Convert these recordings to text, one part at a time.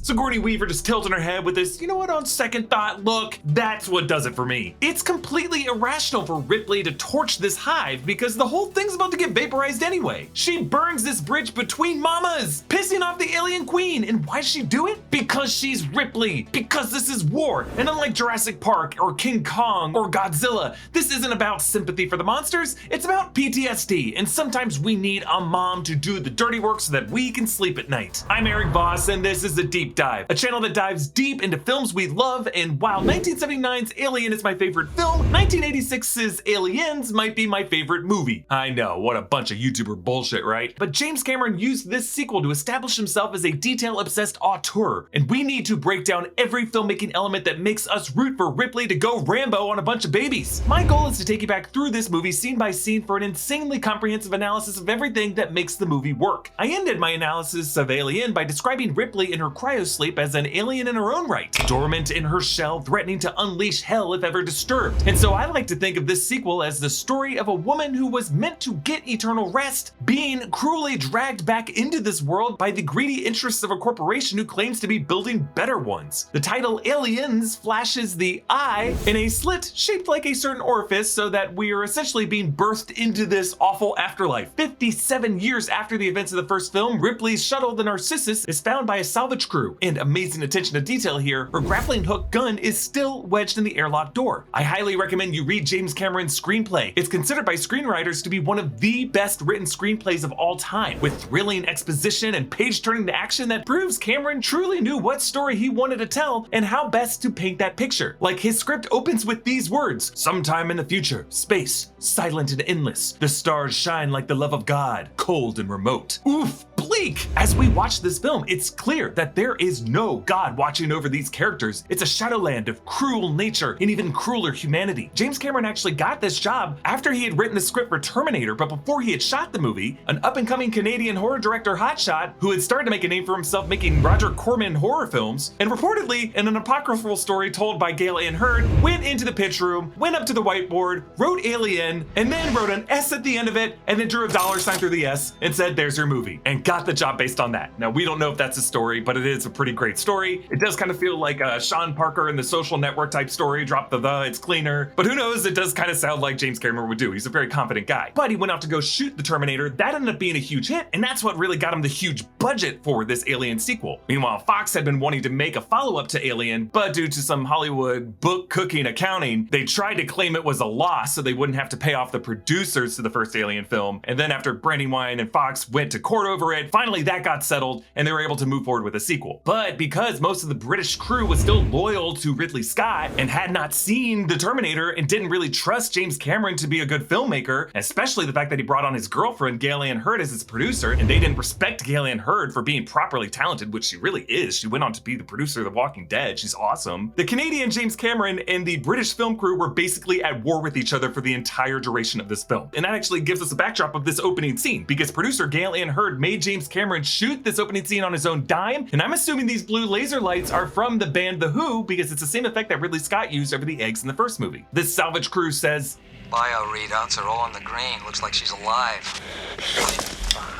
Sigourney Weaver just tilting her head with this, you know what, on second thought look. That's what does it for me. It's completely irrational for Ripley to torch this hive because the whole thing's about to get vaporized anyway. She burns this bridge between mamas, pissing off the alien queen. And why does she do it? Because she's Ripley. Because this is war. And unlike Jurassic Park or King Kong or Godzilla, this isn't about sympathy for the monsters. It's about PTSD. And sometimes we need a mom to do the dirty work so that we can sleep at night. I'm Erik Voss, and this is A Deep Dive, a channel that dives deep into films we love. And while 1979's Alien is my favorite film, 1986's Aliens might be my favorite movie. I know, what a bunch of YouTuber bullshit, right? But James Cameron used this sequel to establish himself as a detail-obsessed auteur, and we need to break down every filmmaking element that makes us root for Ripley to go Rambo on a bunch of babies. My goal is to take you back through this movie scene by scene for an insanely comprehensive analysis of everything that makes the movie work. I ended my analysis of Alien by describing Ripley in her cryosleep as an alien in her own right, dormant in her shell, threatening to unleash hell if ever disturbed. And so I like to think of this sequel as the story of a woman who was meant to get eternal rest, being cruelly dragged back into this world by the greedy interests of a corporation who claims to be building better ones. The title Aliens flashes the eye in a slit shaped like a certain orifice so that we are essentially being birthed into this awful afterlife. 57 years after the events of the first film, Ripley's shuttle, the Narcissus, is found by a salvage crew. And amazing attention to detail here, her grappling hook gun is still wedged in the airlock door. I highly recommend you read James Cameron's screenplay. It's considered by screenwriters to be one of the best written screenplays of all time, with thrilling exposition and page-turning action that proves Cameron truly knew what story he wanted to tell and how best to paint that picture. Like, his script opens with these words: "Sometime in the future, space, silent and endless, the stars shine like the love of God, cold and remote." Oof, bleak! As we watch this film, it's clear that there is no God watching over these characters. It's a shadowland of cruel nature and even crueler humanity. James Cameron actually got this job after he had written the script for Terminator, but before he had shot the movie, an up-and-coming Canadian horror director, hotshot, who had started to make a name for himself making Roger Corman horror films, and reportedly in an apocryphal story told by Gale Ann Hurd, went into the pitch room, went up to the whiteboard, wrote Alien, and then wrote an S at the end of it, and then drew a dollar sign through the S and said, "There's your movie," and got the job based on that. Now, we don't know if that's a story, but it is a pretty great story. It does kind of feel like a Sean Parker in The Social Network type story, drop the it's cleaner, but who knows, it does kind of sound like James Cameron would do. He's a very confident guy. But he went out to go shoot the Terminator. That ended up being a huge hit, and that's what really got him the huge budget for this Alien sequel. Meanwhile, Fox had been wanting to make a follow-up to Alien, but due to some Hollywood book cooking accounting, they tried to claim it was a loss so they wouldn't have to pay off the producers to the first Alien film. And then after Brandywine and Fox went to court over it, finally that got settled and they were able to move forward with a sequel. But because most of the British crew was still loyal to Ridley Scott and had not seen the Terminator and didn't really trust James Cameron to be a good filmmaker, especially the fact that he brought on his girlfriend Gale Ann Hurd as his producer, and they didn't respect Gale Ann Hurd for being properly talented, which she really is. She went on to be the producer of The Walking Dead. She's awesome. The Canadian James Cameron and the British film crew were basically at war with each other for the entire duration of this film. And that actually gives us a backdrop of this opening scene, because producer Gale Ann Hurd made James Cameron shoot this opening scene on his own dime, and I'm assuming these blue laser lights are from the band The Who, because it's the same effect that Ridley Scott used over the eggs in the first movie. This salvage crew says, "Bio readouts are all in the green. Looks like she's alive."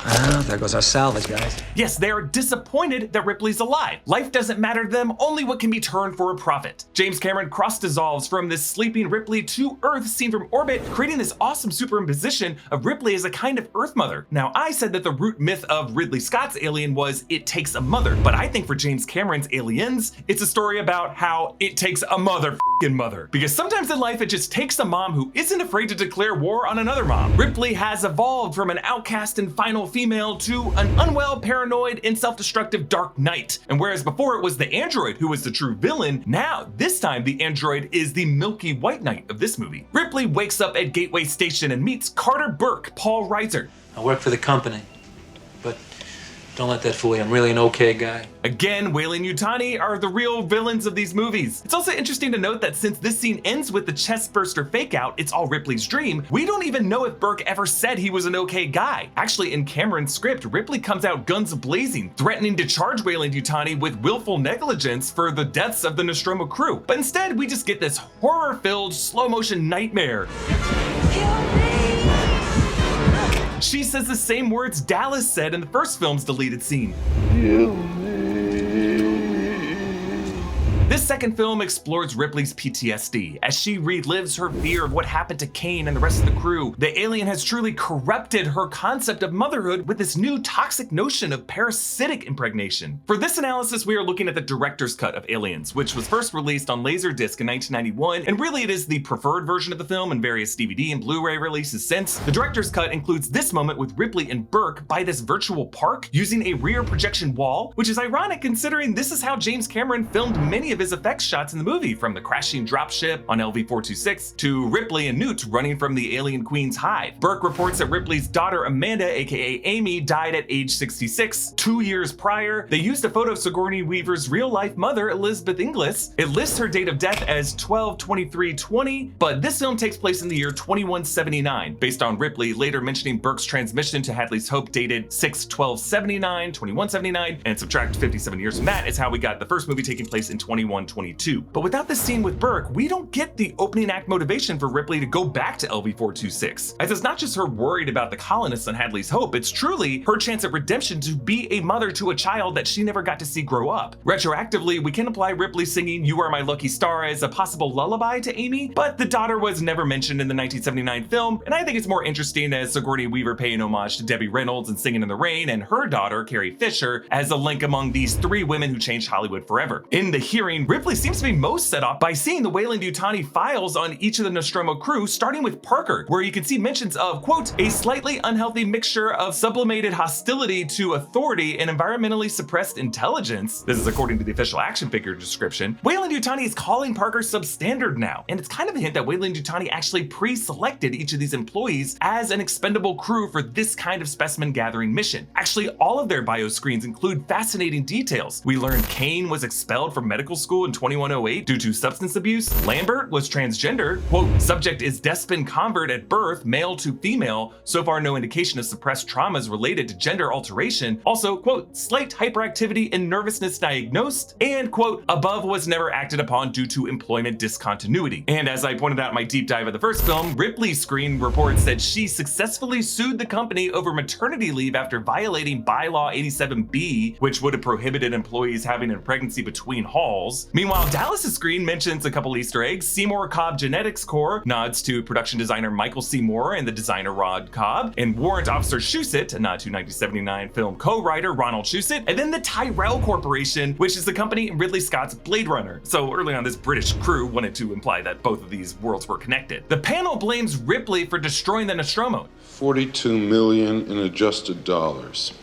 Well, there goes our salvage, guys. Yes, they are disappointed that Ripley's alive. Life doesn't matter to them, only what can be turned for a profit. James Cameron cross-dissolves from this sleeping Ripley to Earth seen from orbit, creating this awesome superimposition of Ripley as a kind of Earth mother. Now, I said that the root myth of Ridley Scott's Alien was it takes a mother, but I think for James Cameron's Aliens, it's a story about how it takes a motherfucking mother. Because sometimes in life, it just takes a mom who isn't afraid to declare war on another mom. Ripley has evolved from an outcast and final female to an unwell, paranoid, and self-destructive Dark Knight. And whereas before it was the android who was the true villain, now, this time, the android is the milky white knight of this movie. Ripley wakes up at Gateway Station and meets Carter Burke, Paul Reiser. I work for the company, but don't let that fool you. I'm really an okay guy. Again, Weyland-Yutani are the real villains of these movies. It's also interesting to note that since this scene ends with the chestburster fake out, it's all Ripley's dream, we don't even know if Burke ever said he was an okay guy. Actually, in Cameron's script, Ripley comes out guns blazing, threatening to charge Weyland-Yutani with willful negligence for the deaths of the Nostromo crew. But instead, we just get this horror-filled, slow-motion nightmare. She says the same words Dallas said in the first film's deleted scene. Kill me. second film explores Ripley's PTSD. As she relives her fear of what happened to Kane and the rest of the crew, the alien has truly corrupted her concept of motherhood with this new toxic notion of parasitic impregnation. For this analysis, we are looking at the director's cut of Aliens, which was first released on Laserdisc in 1991, and really it is the preferred version of the film in various DVD and Blu-ray releases since. The director's cut includes this moment with Ripley and Burke by this virtual park using a rear projection wall, which is ironic considering this is how James Cameron filmed many of his effects shots in the movie, from the crashing dropship on LV-426 to Ripley and Newt running from the alien Queen's hive. Burke reports that Ripley's daughter Amanda, aka Amy, died at age 66. 2 years prior, they used a photo of Sigourney Weaver's real-life mother, Elizabeth Inglis. It lists her date of death as 12/23/20, but this film takes place in the year 2179, based on Ripley later mentioning Burke's transmission to Hadley's Hope dated 6/12/79, 2179, and subtract 57 years from that is how we got the first movie taking place in 2122. But without this scene with Burke, we don't get the opening act motivation for Ripley to go back to LV-426, as it's not just her worried about the colonists on Hadley's Hope, it's truly her chance at redemption to be a mother to a child that she never got to see grow up. Retroactively, we can apply Ripley singing "You Are My Lucky Star" as a possible lullaby to Amy, but the daughter was never mentioned in the 1979 film, and I think it's more interesting as Sigourney Weaver paying homage to Debbie Reynolds and Singing in the Rain, and her daughter, Carrie Fisher, as a link among these three women who changed Hollywood forever. In the hearing, Ripley seems to be most set off by seeing the Weyland-Yutani files on each of the Nostromo crew, starting with Parker, where you can see mentions of, quote, a slightly unhealthy mixture of sublimated hostility to authority and environmentally suppressed intelligence. This is according to the official action figure description. Weyland-Yutani is calling Parker substandard now, and it's kind of a hint that Weyland-Yutani actually pre-selected each of these employees as an expendable crew for this kind of specimen gathering mission. Actually, all of their bio screens include fascinating details. We learned Kane was expelled from medical school in 2108 due to substance abuse. Lambert was transgender. Quote, subject is Despin convert at birth, male to female. So far, no indication of suppressed traumas related to gender alteration. Also, quote, slight hyperactivity and nervousness diagnosed. And quote, above was never acted upon due to employment discontinuity. And as I pointed out in my deep dive of the first film, Ripley's screen reports that she successfully sued the company over maternity leave after violating bylaw 87B, which would have prohibited employees having a pregnancy between hauls. Meanwhile, Dallas's screen mentions a couple Easter eggs. Seymour Cobb Genetics Corps nods to production designer Michael Seymour and the designer Rod Cobb, and Warrant Officer Shusett, a nod to 1979 film co-writer Ronald Shusett, and then the Tyrell Corporation, which is the company in Ridley Scott's Blade Runner. So early on, this British crew wanted to imply that both of these worlds were connected. The panel blames Ripley for destroying the Nostromo. 42 million in adjusted dollars.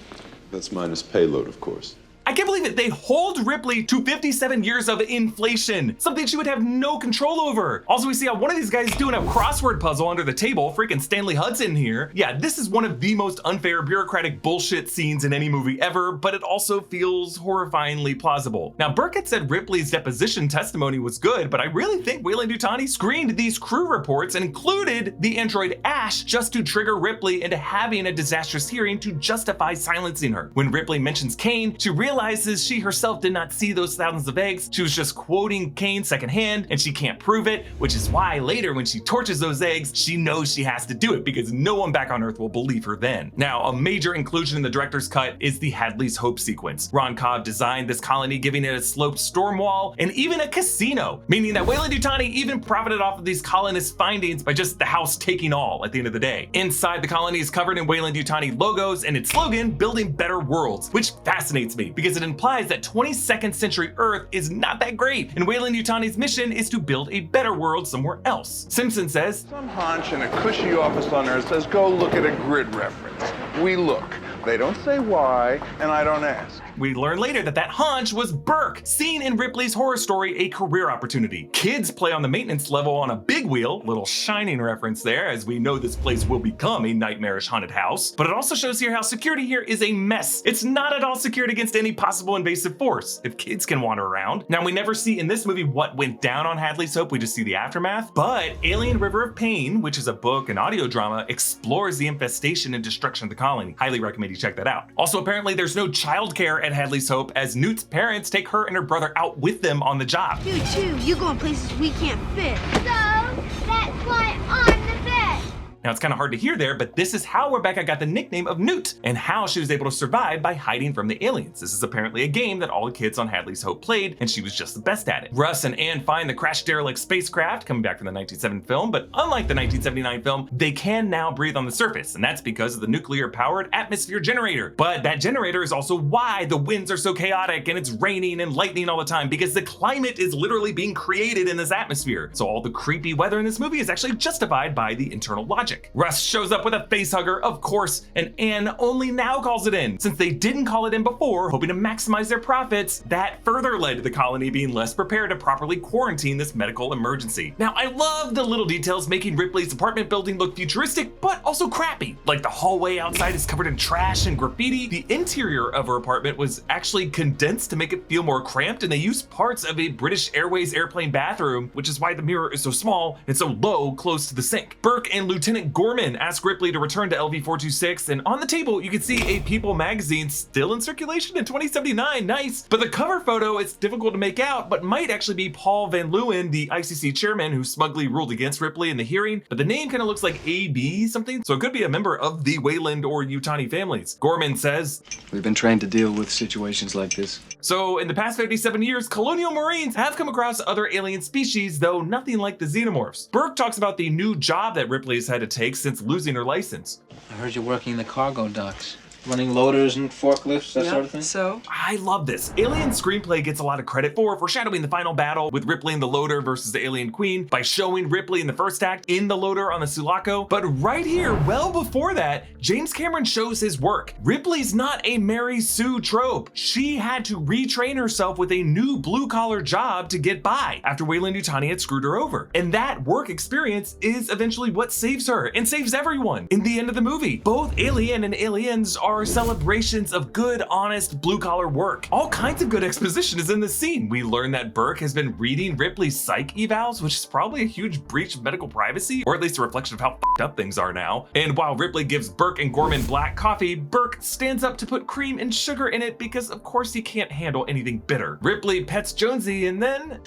That's minus payload, of course. I can't believe it. They hold Ripley to 57 years of inflation, something she would have no control over. Also, we see how one of these guys is doing a crossword puzzle under the table, freaking Stanley Hudson here. Yeah, this is one of the most unfair bureaucratic bullshit scenes in any movie ever, but it also feels horrifyingly plausible. Now, Burke had said Ripley's deposition testimony was good, but I really think Weyland-Yutani screened these crew reports and included the android Ash just to trigger Ripley into having a disastrous hearing to justify silencing her. When Ripley mentions Kane, she realizes she herself did not see those thousands of eggs. She was just quoting Kane secondhand, and she can't prove it, which is why later when she torches those eggs, she knows she has to do it because no one back on Earth will believe her then. Now, a major inclusion in the director's cut is the Hadley's Hope sequence. Ron Cobb designed this colony, giving it a sloped storm wall and even a casino, meaning that Weyland-Yutani even profited off of these colonists' findings by just the house taking all at the end of the day. Inside, the colony is covered in Weyland-Yutani logos and its slogan, building better worlds, which fascinates me because it implies that 22nd century Earth is not that great, and Weyland-Yutani's mission is to build a better world somewhere else. Simpson says, some hunch in a cushy office on Earth says, go look at a grid reference. We look. They don't say why, and I don't ask. We learn later that that hunch was Burke, seen in Ripley's horror story, A Career Opportunity. Kids play on the maintenance level on a big wheel, little Shining reference there, as we know this place will become a nightmarish haunted house. But it also shows here how security here is a mess. It's not at all secured against any possible invasive force, if kids can wander around. Now, we never see in this movie what went down on Hadley's Hope, we just see the aftermath. But Alien River of Pain, which is a book and audio drama, explores the infestation and destruction of the colony. Highly recommend you check that out. Also, apparently there's no childcare at Hadley's Hope, as Newt's parents take her and her brother out with them on the job. You too, you going places we can't fit. So, that's why I'm the best. Now it's kind of hard to hear there, but this is how Rebecca got the nickname of Newt and how she was able to survive by hiding from the aliens. This is apparently a game that all the kids on Hadley's Hope played, and she was just the best at it. Russ and Anne find the crashed derelict spacecraft coming back from the 1970 film, but unlike the 1979 film, they can now breathe on the surface, and that's because of the nuclear-powered atmosphere generator. But that generator is also why the winds are so chaotic and it's raining and lightning all the time, because the climate is literally being created in this atmosphere. So all the creepy weather in this movie is actually justified by the internal logic. Russ shows up with a facehugger, of course, and Anne only now calls it in. Since they didn't call it in before, hoping to maximize their profits, that further led to the colony being less prepared to properly quarantine this medical emergency. Now, I love the little details making Ripley's apartment building look futuristic, but also crappy. Like the hallway outside is covered in trash and graffiti. The interior of her apartment was actually condensed to make it feel more cramped, and they used parts of a British Airways airplane bathroom, which is why the mirror is so small and so low close to the sink. Burke and Lieutenant Gorman ask Ripley to return to LV-426, and on the table you can see a People magazine still in circulation in 2079, nice. But the cover photo is difficult to make out, but might actually be Paul Van Leeuwen, the ICC chairman who smugly ruled against Ripley in the hearing, but the name kind of looks like AB something, so it could be a member of the Weyland or Yutani families. Gorman says, "We've been trained to deal with situations like this." So in the past 57 years, colonial marines have come across other alien species, though nothing like the xenomorphs. Burke talks about the new job that Ripley has had to take since losing her license. I heard you're working in the cargo docks. Running loaders and forklifts, that sort of thing? So? I love this. Alien screenplay gets a lot of credit for foreshadowing the final battle with Ripley and the loader versus the alien queen by showing Ripley in the first act in the loader on the Sulaco. But right here, well before that, James Cameron shows his work. Ripley's not a Mary Sue trope. She had to retrain herself with a new blue-collar job to get by after Weyland-Yutani had screwed her over. And that work experience is eventually what saves her and saves everyone in the end of the movie. Both Alien and Aliens are celebrations of good, honest, blue-collar work. All kinds of good exposition is in this scene. We learn that Burke has been reading Ripley's psych evals, which is probably a huge breach of medical privacy, or at least a reflection of how f***ed up things are now. And while Ripley gives Burke and Gorman black coffee, Burke stands up to put cream and sugar in it because of course he can't handle anything bitter. Ripley pets Jonesy and then...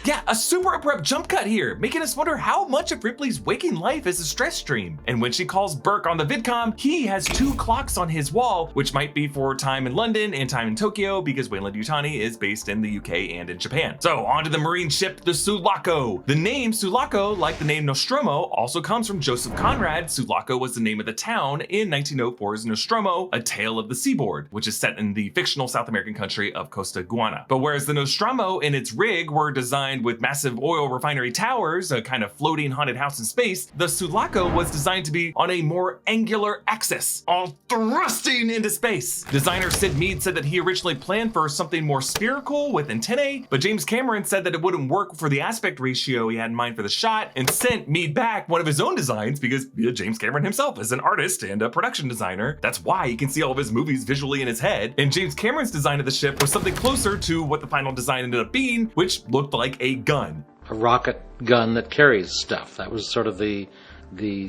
Yeah, a super abrupt jump cut here, making us wonder how much of Ripley's waking life is a stress stream. And when she calls Burke on the vidcom, he has 2 clocks on his wall, which might be for time in London and time in Tokyo, because Weyland-Yutani is based in the UK and in Japan. So onto the marine ship, the Sulaco. The name Sulaco, like the name Nostromo, also comes from Joseph Conrad. Sulaco was the name of the town in 1904's Nostromo, A Tale of the Seaboard, which is set in the fictional South American country of Costa Guana. But whereas the Nostromo and its rig were designed with massive oil refinery towers, a kind of floating haunted house in space, the Sulaco was designed to be on a more angular axis, all thrusting into space. Designer Sid Mead said that he originally planned for something more spherical with antennae, but James Cameron said that it wouldn't work for the aspect ratio he had in mind for the shot and sent Mead back one of his own designs because James Cameron himself is an artist and a production designer. That's why he can see all of his movies visually in his head. And James Cameron's design of the ship was something closer to what the final design ended up being, which looked like a gun. A rocket gun that carries stuff. That was sort of the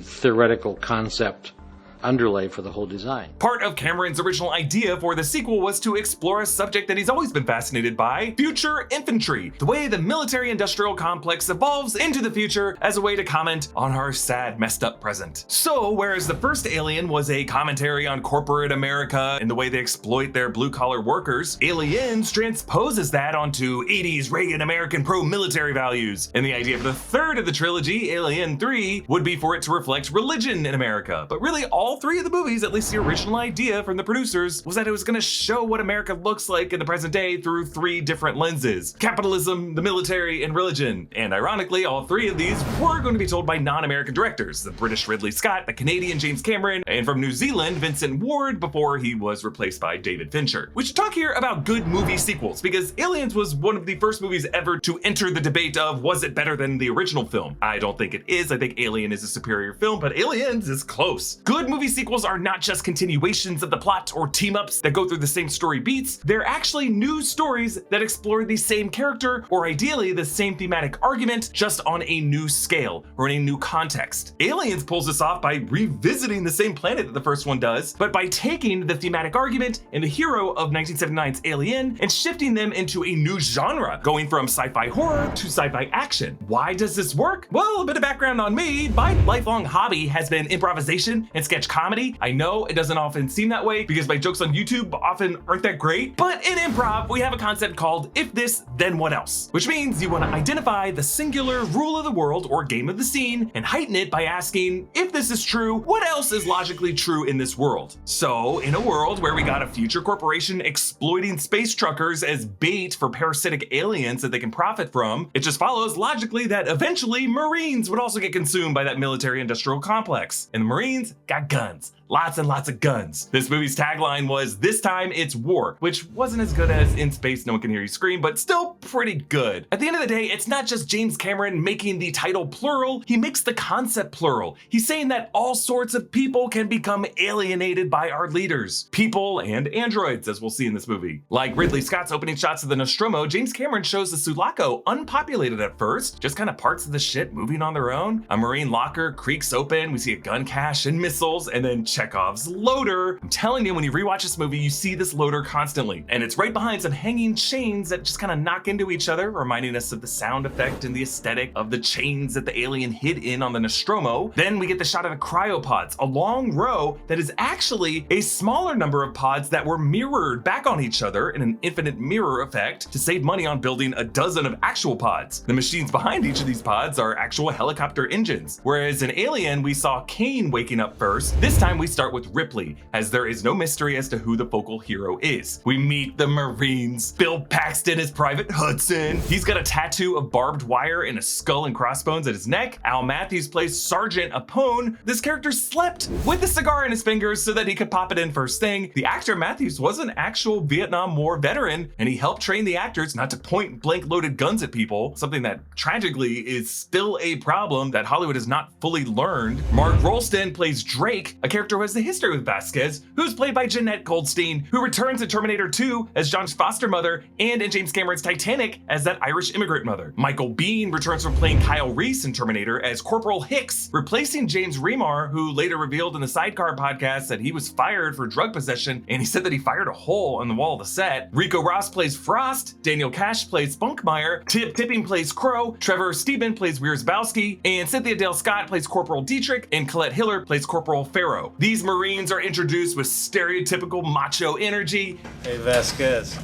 theoretical concept underlay for the whole design. Part of Cameron's original idea for the sequel was to explore a subject that he's always been fascinated by, future infantry, the way the military-industrial complex evolves into the future as a way to comment on our sad, messed up present. So, whereas the first Alien was a commentary on corporate America and the way they exploit their blue-collar workers, Aliens transposes that onto 80s Reagan American pro-military values. And the idea for the third of the trilogy, Alien 3, would be for it to reflect religion in America. But really, all 3 of the movies, at least the original idea from the producers, was that it was going to show what America looks like in the present day through 3 different lenses: capitalism, the military, and religion. And ironically, all 3 of these were going to be told by non-American directors: the British Ridley Scott, the Canadian James Cameron, and from New Zealand, Vincent Ward, before he was replaced by David Fincher. We should talk here about good movie sequels, because Aliens was one of the first movies ever to enter the debate of, was it better than the original film? I don't think it is. I think Alien is a superior film, but Aliens is close. Good movie movie sequels are not just continuations of the plot or team-ups that go through the same story beats, they're actually new stories that explore the same character or ideally the same thematic argument, just on a new scale or in a new context. Aliens pulls this off by revisiting the same planet that the first one does, but by taking the thematic argument and the hero of 1979's Alien and shifting them into a new genre, going from sci-fi horror to sci-fi action. Why does this work? Well, a bit of background on me. My lifelong hobby has been improvisation and sketch comedy. I know it doesn't often seem that way because my jokes on YouTube often aren't that great, but in improv, we have a concept called if this, then what else? Which means you want to identify the singular rule of the world or game of the scene and heighten it by asking, if this is true, what else is logically true in this world? So, in a world where we got a future corporation exploiting space truckers as bait for parasitic aliens that they can profit from, it just follows logically that eventually Marines would also get consumed by that military-industrial complex. And the Marines got guns. Lots and lots of guns. This movie's tagline was, "This time it's war," which wasn't as good as "In Space No One Can Hear You Scream," but still pretty good. At the end of the day, it's not just James Cameron making the title plural, he makes the concept plural. He's saying that all sorts of people can become alienated by our leaders. People and androids, as we'll see in this movie. Like Ridley Scott's opening shots of the Nostromo, James Cameron shows the Sulaco unpopulated at first, just kind of parts of the ship moving on their own. A Marine locker creaks open, we see a gun cache and missiles, and then Chekhov's loader. I'm telling you, when you rewatch this movie, you see this loader constantly, and it's right behind some hanging chains that just kind of knock into each other, reminding us of the sound effect and the aesthetic of the chains that the alien hid in on the Nostromo. Then we get the shot of the cryopods, a long row that is actually a smaller number of pods that were mirrored back on each other in an infinite mirror effect to save money on building a dozen of actual pods. The machines behind each of these pods are actual helicopter engines. Whereas in Alien, we saw Kane waking up first. This time we start with Ripley, as there is no mystery as to who the focal hero is. We meet the Marines. Bill Paxton is Private Hudson. He's got a tattoo of barbed wire and a skull and crossbones at his neck. Al Matthews plays Sergeant Apone. This character slept with a cigar in his fingers so that he could pop it in first thing. The actor Matthews was an actual Vietnam War veteran, and he helped train the actors not to point blank loaded guns at people, something that tragically is still a problem that Hollywood has not fully learned. Mark Rolston plays Drake, a character who has the history with Vasquez, who's played by Jeanette Goldstein, who returns in Terminator 2 as John's foster mother and in James Cameron's Titanic as that Irish immigrant mother. Michael Biehn returns from playing Kyle Reese in Terminator as Corporal Hicks, replacing James Remar, who later revealed in the Sidecar podcast that he was fired for drug possession, and he said that he fired a hole in the wall of the set. Rico Ross plays Frost, Daniel Cash plays Spunkmeyer, Tip Tipping plays Crow, Trevor Steven plays Wierzbowski, and Cynthia Dale Scott plays Corporal Dietrich, and Colette Hiller plays Corporal Farrow. These Marines are introduced with stereotypical macho energy. Hey, Vasquez,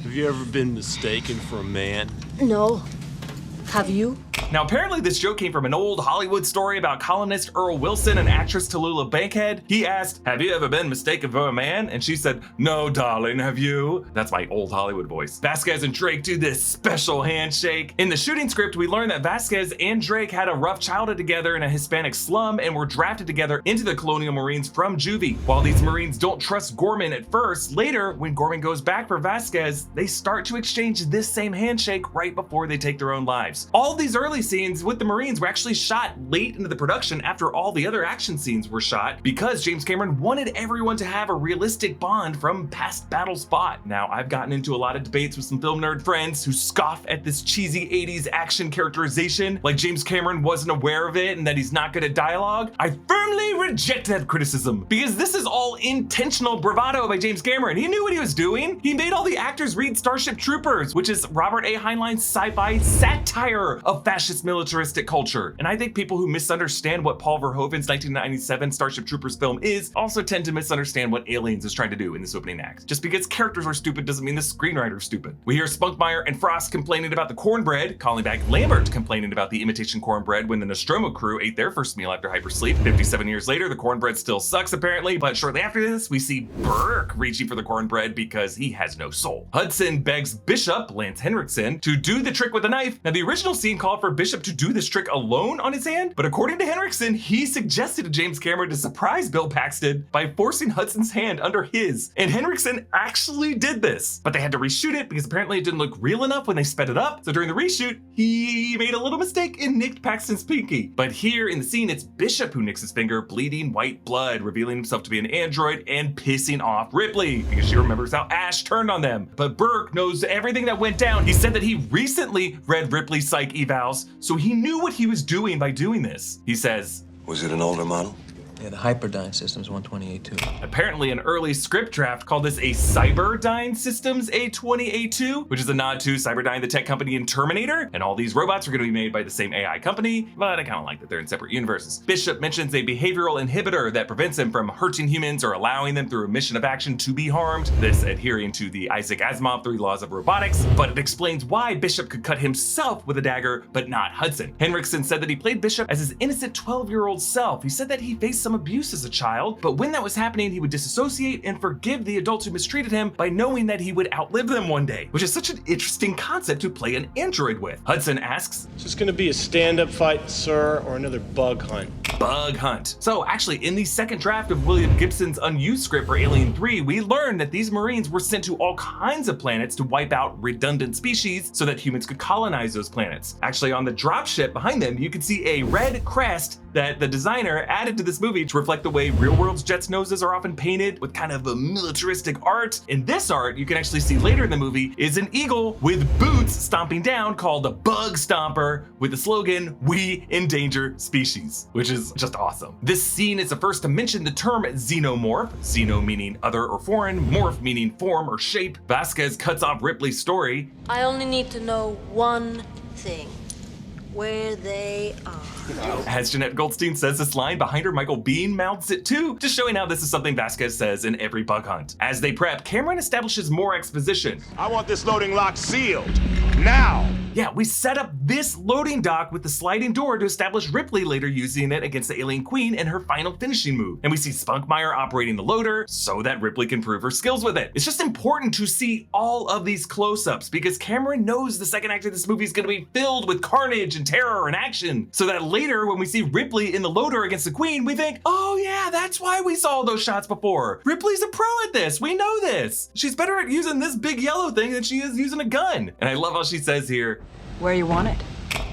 have you ever been mistaken for a man? No. Have you? Now, apparently this joke came from an old Hollywood story about columnist Earl Wilson and actress Tallulah Bankhead. He asked, "Have you ever been mistaken for a man?" And she said, "No, darling, have you?" That's my old Hollywood voice. Vasquez and Drake do this special handshake. In the shooting script, we learn that Vasquez and Drake had a rough childhood together in a Hispanic slum and were drafted together into the Colonial Marines from juvie. While these Marines don't trust Gorman at first, later, when Gorman goes back for Vasquez, they start to exchange this same handshake right before they take their own lives. All these early scenes with the Marines were actually shot late into the production after all the other action scenes were shot because James Cameron wanted everyone to have a realistic bond from past battles fought. Now, I've gotten into a lot of debates with some film nerd friends who scoff at this cheesy 80s action characterization, like James Cameron wasn't aware of it and that he's not good at dialogue. I firmly reject that criticism because this is all intentional bravado by James Cameron. He knew what he was doing. He made all the actors read Starship Troopers, which is Robert A. Heinlein's sci-fi satire of fascist militaristic culture. And I think people who misunderstand what Paul Verhoeven's 1997 Starship Troopers film is also tend to misunderstand what Aliens is trying to do in this opening act. Just because characters are stupid doesn't mean the screenwriter's stupid. We hear Spunkmeyer and Frost complaining about the cornbread, calling back Lambert complaining about the imitation cornbread when the Nostromo crew ate their first meal after hypersleep. 57 years later, the cornbread still sucks apparently, but shortly after this, we see Burke reaching for the cornbread because he has no soul. Hudson begs Bishop, Lance Henriksen, to do the trick with a knife. Now, the original scene called for Bishop to do this trick alone on his hand, but according to Henriksen, he suggested to James Cameron to surprise Bill Paxton by forcing Hudson's hand under his. And Henriksen actually did this, but they had to reshoot it because apparently it didn't look real enough when they sped it up. So during the reshoot, he made a little mistake and nicked Paxton's pinky. But here in the scene, it's Bishop who nicks his finger, bleeding white blood, revealing himself to be an android and pissing off Ripley because she remembers how Ash turned on them. But Burke knows everything that went down. He said that he recently read Ripley's psych evals, so he knew what he was doing by doing this. He says, "Was it an older model?" Yeah, the Hyperdyne Systems 128.2. Apparently an early script draft called this a Cyberdyne Systems A20A2, which is a nod to Cyberdyne, the tech company in Terminator, and all these robots are going to be made by the same AI company, but I kind of like that they're in separate universes. Bishop mentions a behavioral inhibitor that prevents him from hurting humans or allowing them through a mission of action to be harmed, this adhering to the Isaac Asimov 3 laws of robotics, but it explains why Bishop could cut himself with a dagger, but not Hudson. Henriksen said that he played Bishop as his innocent 12-year-old self. He said that he faced some abuse as a child, but when that was happening, he would disassociate and forgive the adults who mistreated him by knowing that he would outlive them one day, which is such an interesting concept to play an android with. Hudson asks, "Is this gonna be a stand-up fight, sir, or another bug hunt?" Bug hunt. So actually, in the second draft of William Gibson's unused script for Alien 3, we learned that these Marines were sent to all kinds of planets to wipe out redundant species so that humans could colonize those planets. Actually, on the dropship behind them, you can see a red crest that the designer added to this movie to reflect the way real world's jets' noses are often painted with kind of a militaristic art. In this art, you can actually see later in the movie, is an eagle with boots stomping down called a bug stomper with the slogan, "We endanger species," which is just awesome. This scene is the first to mention the term xenomorph, xeno meaning other or foreign, morph meaning form or shape. Vasquez cuts off Ripley's story. I only need to know one thing. Where they are. As Jeanette Goldstein says this line, behind her Michael Biehn mouths it too, just showing how this is something Vasquez says in every bug hunt. As they prep, Cameron establishes more exposition. "I want this loading lock sealed. Now!" Yeah, we set up this loading dock with the sliding door to establish Ripley later using it against the alien queen in her final finishing move. And we see Spunkmeyer operating the loader so that Ripley can prove her skills with it. It's just important to see all of these close-ups because Cameron knows the second act of this movie is going to be filled with carnage and terror and action. So that later when we see Ripley in the loader against the queen, we think, oh yeah, that's why we saw those shots before. Ripley's a pro at this, we know this. She's better at using this big yellow thing than she is using a gun. And I love how she says here, "Where you want it."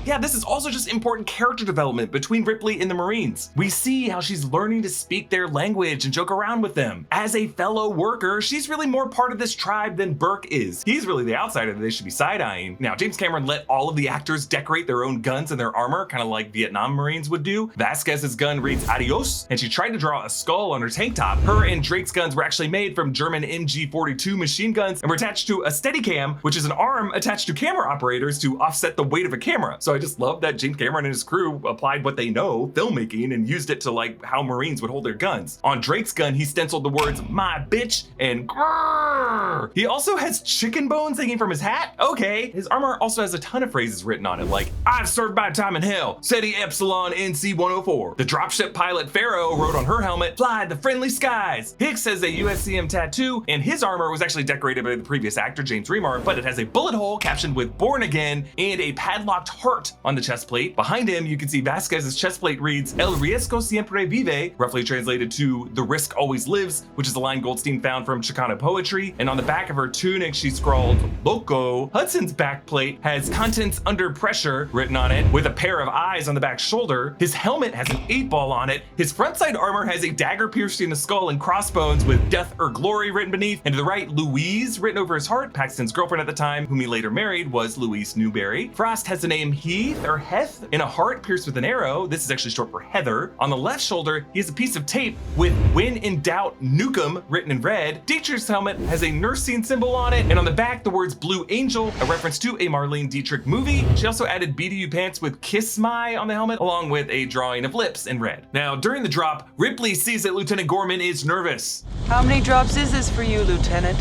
Yeah, this is also just important character development between Ripley and the Marines. We see how she's learning to speak their language and joke around with them. As a fellow worker, she's really more part of this tribe than Burke is. He's really the outsider that they should be side-eyeing. Now, James Cameron let all of the actors decorate their own guns and their armor, kind of like Vietnam Marines would do. Vasquez's gun reads Adios, and she tried to draw a skull on her tank top. Her and Drake's guns were actually made from German MG42 machine guns and were attached to a Steadicam, which is an arm attached to camera operators to offset the weight of a camera. So I just love that James Cameron and his crew applied what they know, filmmaking, and used it to like how Marines would hold their guns. On Drake's gun, he stenciled the words, "my bitch" and "grrr." He also has chicken bones hanging from his hat. Okay. His armor also has a ton of phrases written on it, like, "I've served my time in hell, SETI Epsilon NC-104. The dropship pilot Pharaoh wrote on her helmet, "Fly the friendly skies." Hicks has a USCM tattoo, and his armor was actually decorated by the previous actor, James Remar, but it has a bullet hole captioned with "Born Again" and a padlocked heart on the chest plate. Behind him, you can see Vasquez's chest plate reads, "El riesgo siempre vive," roughly translated to "the risk always lives," which is a line Goldstein found from Chicano poetry. And on the back of her tunic, she scrawled, "Loco." Hudson's back plate has "contents under pressure" written on it, with a pair of eyes on the back shoulder. His helmet has an 8-ball on it. His front side armor has a dagger piercing the skull and crossbones with "Death or Glory" written beneath. And to the right, Louise written over his heart. Paxton's girlfriend at the time, whom he later married, was Louise Newberry. Frost has the name Heath or Heth in a heart pierced with an arrow. This is actually short for Heather. On the left shoulder, he has a piece of tape with "When in doubt, nuke 'em" written in red. Dietrich's helmet has a nursing symbol on it, and on the back, the words "Blue Angel," a reference to a Marlene Dietrich movie. She also added BDU pants with "Kiss My" on the helmet, along with a drawing of lips in red. Now, during the drop, Ripley sees that Lieutenant Gorman is nervous. "How many drops is this for you, Lieutenant?"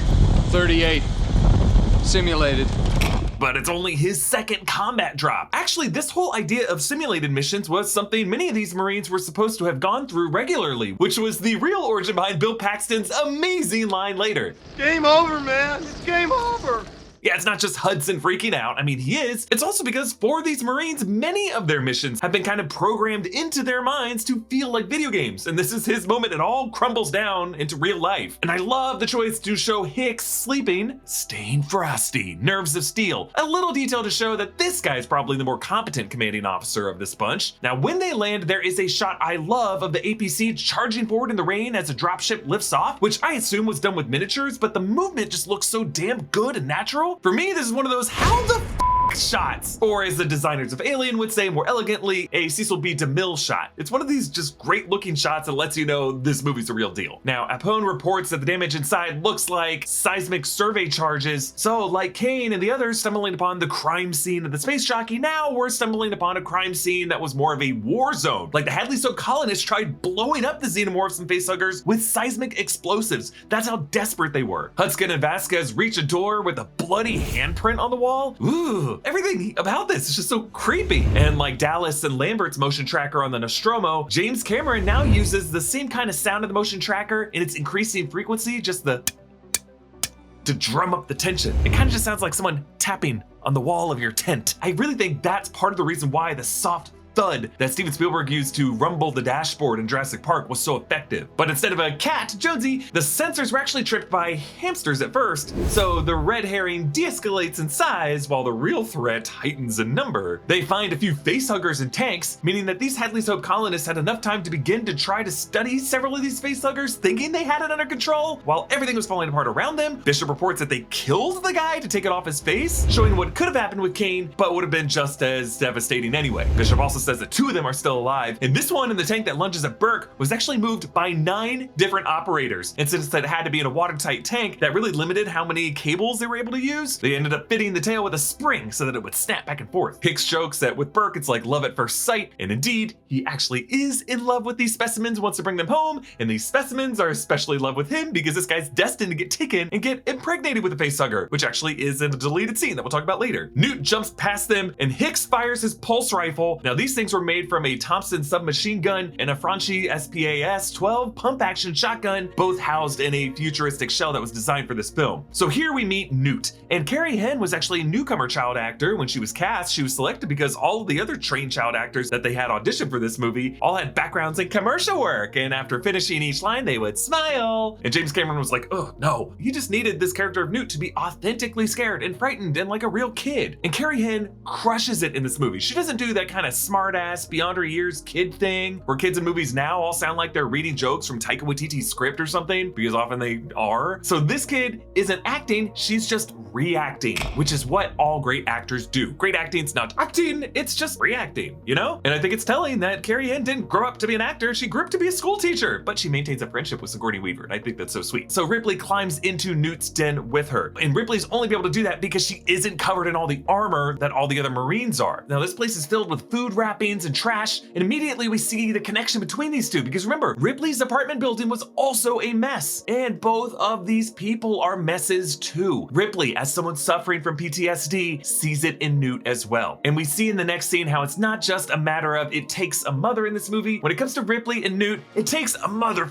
38. Simulated. But it's only his second combat drop. Actually, this whole idea of simulated missions was something many of these Marines were supposed to have gone through regularly, which was the real origin behind Bill Paxton's amazing line later. Game over, man. It's game over. Yeah, it's not just Hudson freaking out. I mean, he is. It's also because for these Marines, many of their missions have been kind of programmed into their minds to feel like video games. And this is his moment. It all crumbles down into real life. And I love the choice to show Hicks sleeping, staying frosty, nerves of steel. A little detail to show that this guy is probably the more competent commanding officer of this bunch. Now, when they land, there is a shot I love of the APC charging forward in the rain as a dropship lifts off, which I assume was done with miniatures, but the movement just looks so damn good and natural. For me, this is one of those how the shots, or as the designers of Alien would say more elegantly, a Cecil B. DeMille shot. It's one of these just great looking shots that lets you know this movie's a real deal. Now, Apone reports that the damage inside looks like seismic survey charges. So like Kane and the others stumbling upon the crime scene of the space jockey, now we're stumbling upon a crime scene that was more of a war zone. Like the Hadley so colonists tried blowing up the Xenomorphs and Facehuggers with seismic explosives. That's how desperate they were. Hudson and Vasquez reach a door with a bloody handprint on the wall. Ooh. Everything about this is just so creepy. And like Dallas and Lambert's motion tracker on the Nostromo, James Cameron now uses the same kind of sound of the motion tracker in its increasing frequency, just the to drum up the tension. It kind of just sounds like someone tapping on the wall of your tent. I really think that's part of the reason why the soft thud that Steven Spielberg used to rumble the dashboard in Jurassic Park was so effective. But instead of a cat, Jonesy, the sensors were actually tripped by hamsters at first, so the red herring de-escalates in size while the real threat heightens in number. They find a few facehuggers and tanks, meaning that these Hadley's Hope colonists had enough time to begin to try to study several of these facehuggers, thinking they had it under control, while everything was falling apart around them. Bishop reports that they killed the guy to take it off his face, showing what could have happened with Kane, but would have been just as devastating anyway. Bishop also says that 2 of them are still alive, and this one in the tank that lunges at Burke was actually moved by 9 different operators. And since it had to be in a watertight tank, that really limited how many cables they were able to use. They ended up fitting the tail with a spring so that it would snap back and forth. Hicks jokes that with Burke, it's like love at first sight, and indeed, he actually is in love with these specimens, wants to bring them home, and these specimens are especially in love with him because this guy's destined to get taken and get impregnated with a facehugger, which actually is in a deleted scene that we'll talk about later. Newt jumps past them, and Hicks fires his pulse rifle. Now, these things were made from a Thompson submachine gun and a Franchi SPAS-12 pump-action shotgun, both housed in a futuristic shell that was designed for this film. So here we meet Newt, and Carrie Henn was actually a newcomer child actor. When she was cast, she was selected because all of the other trained child actors that they had auditioned for this movie all had backgrounds in commercial work, and after finishing each line, they would smile. And James Cameron was like, oh no, he just needed this character of Newt to be authentically scared and frightened and like a real kid. And Carrie Henn crushes it in this movie. She doesn't do that kind of smart-ass, beyond her years kid thing, where kids in movies now all sound like they're reading jokes from Taika Waititi's script or something, because often they are. So this kid isn't acting, she's just reacting, which is what all great actors do. Great acting's not acting, it's just reacting, you know? And I think it's telling that Carrie Henn didn't grow up to be an actor, she grew up to be a school teacher, but she maintains a friendship with Sigourney Weaver, and I think that's so sweet. So Ripley climbs into Newt's den with her, and Ripley's only be able to do that because she isn't covered in all the armor that all the other Marines are. Now this place is filled with food wrappings and trash, and immediately we see the connection between these two, because remember, Ripley's apartment building was also a mess, and both of these people are messes too. Ripley, as someone suffering from PTSD, sees it in Newt as well. And we see in the next scene how it's not just a matter of it takes a mother in this movie. When it comes to Ripley and Newt, it takes a mother.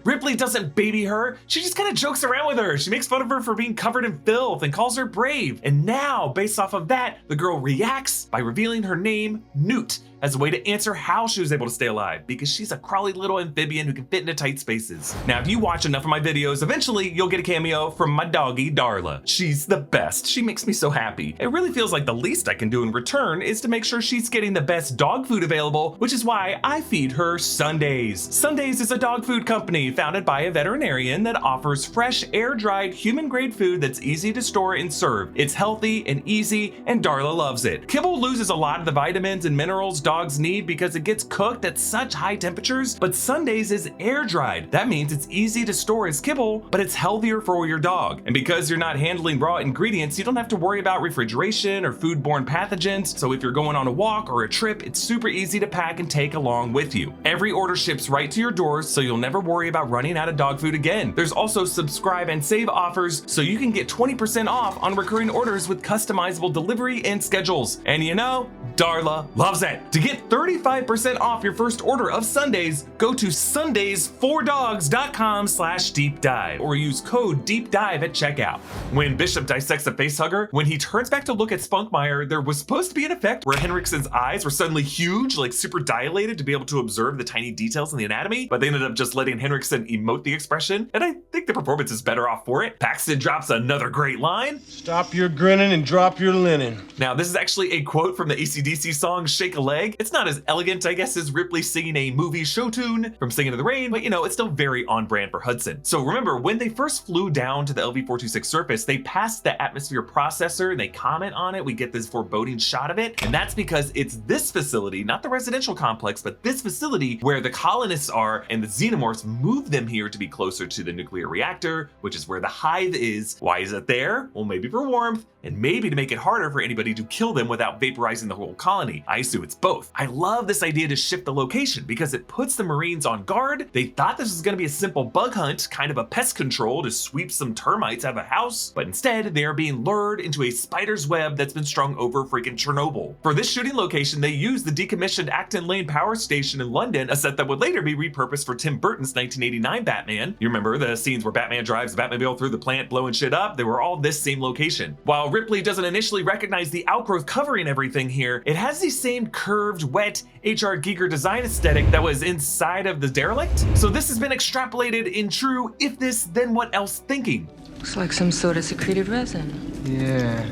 Ripley doesn't baby her, she just kind of jokes around with her. She makes fun of her for being covered in filth and calls her brave. And now, based off of that, the girl reacts by revealing her name, Newt, as a way to answer how she was able to stay alive, because she's a crawly little amphibian who can fit into tight spaces. Now, if you watch enough of my videos, eventually you'll get a cameo from my doggy, Darla. She's the best. She makes me so happy. It really feels like the least I can do in return is to make sure she's getting the best dog food available, which is why I feed her Sundays. Sundays is a dog food company founded by a veterinarian that offers fresh, air-dried, human-grade food that's easy to store and serve. It's healthy and easy, and Darla loves it. Kibble loses a lot of the vitamins and minerals dogs need because it gets cooked at such high temperatures, but Sundays is air dried. That means it's easy to store as kibble, but it's healthier for your dog. And because you're not handling raw ingredients, you don't have to worry about refrigeration or foodborne pathogens. So if you're going on a walk or a trip, it's super easy to pack and take along with you. Every order ships right to your doors, so you'll never worry about running out of dog food again. There's also subscribe and save offers, so you can get 20% off on recurring orders with customizable delivery and schedules. And you know, Darla loves it. To To get 35% off your first order of Sundays, go to sundays4dogs.com/deepdive or use code DEEPDIVE at checkout. When Bishop dissects a facehugger, when he turns back to look at Spunkmeyer, there was supposed to be an effect where Henriksen's eyes were suddenly huge, like super dilated to be able to observe the tiny details in the anatomy, but they ended up just letting Henriksen emote the expression, and I think the performance is better off for it. Paxton drops another great line. Stop your grinning and drop your linen. Now, this is actually a quote from the AC/DC song Shake a Leg. It's not as elegant, I guess, as Ripley singing a movie show tune from Singing in the Rain, but you know, it's still very on brand for Hudson. So remember, when they first flew down to the LV-426 surface, they passed the atmosphere processor and they comment on it. We get this foreboding shot of it, and that's because it's this facility, not the residential complex, but this facility where the colonists are, and the Xenomorphs moved them here to be closer to the nuclear reactor, which is where the Hive is. Why is it there? Well, maybe for warmth, and maybe to make it harder for anybody to kill them without vaporizing the whole colony. I assume it's both. I love this idea to shift the location because it puts the Marines on guard. They thought this was going to be a simple bug hunt, kind of a pest control to sweep some termites out of a house, but instead they are being lured into a spider's web that's been strung over freaking Chernobyl. For this shooting location, they used the decommissioned Acton Lane Power Station in London, a set that would later be repurposed for Tim Burton's 1989 Batman. You remember the scenes where Batman drives the Batmobile through the plant blowing shit up? They were all this same location. While Ripley doesn't initially recognize the outgrowth covering everything here, it has the same curved, wet, H.R. Giger design aesthetic that was inside of the derelict. So this has been extrapolated in true if this then what else thinking. Looks like some sort of secreted resin. Yeah,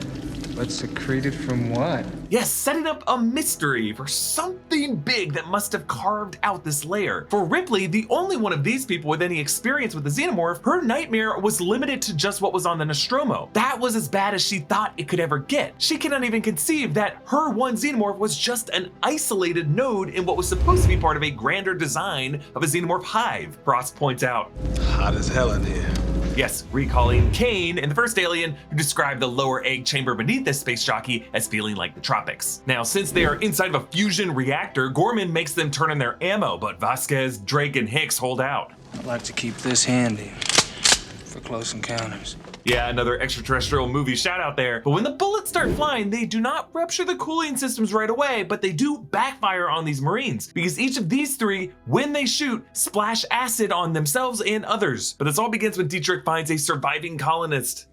but secreted from what? Yes, setting up a mystery for something big that must have carved out this layer. For Ripley, the only one of these people with any experience with the Xenomorph, her nightmare was limited to just what was on the Nostromo. That was as bad as she thought it could ever get. She cannot even conceive that her one Xenomorph was just an isolated node in what was supposed to be part of a grander design of a Xenomorph Hive. Frost points out. Hot as hell in here. Yes, recalling Kane in the first Alien, who described the lower egg chamber beneath this space jockey as feeling like the tropics. Now, since they are inside of a fusion reactor, Gorman makes them turn in their ammo, but Vasquez, Drake, and Hicks hold out. I'd like to keep this handy for close encounters. Yeah, another extraterrestrial movie shout out there. But when the bullets start flying, they do not rupture the cooling systems right away, but they do backfire on these Marines, because each of these three, when they shoot, splash acid on themselves and others. But this all begins when Dietrich finds a surviving colonist.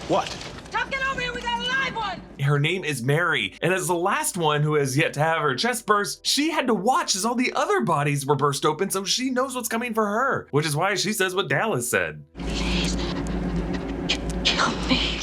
What? Tom, get over here, we got a live one! Her name is Mary, and as the last one who has yet to have her chest burst, she had to watch as all the other bodies were burst open, so she knows what's coming for her, which is why she says what Dallas said.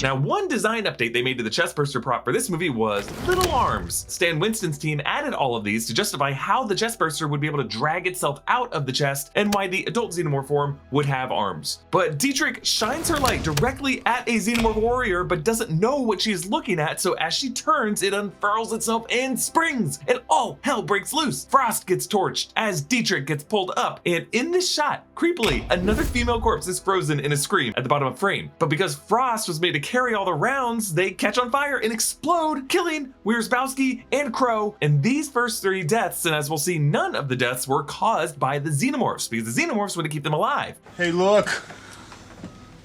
Now, one design update they made to the chestburster prop for this movie was little arms. Stan Winston's team added all of these to justify how the chestburster would be able to drag itself out of the chest and why the adult Xenomorph form would have arms. But Dietrich shines her light directly at a Xenomorph warrior but doesn't know what she is looking at, so as she turns, it unfurls itself and springs, and all hell breaks loose. Frost gets torched as Dietrich gets pulled up, and in this shot, creepily, another female corpse is frozen in a scream at the bottom of frame. But because Frost was made to carry all the rounds, they catch on fire and explode, killing Wierzbowski and Crow. And these first three deaths, and as we'll see, none of the deaths were caused by the Xenomorphs, because the Xenomorphs would keep them alive. Hey, look.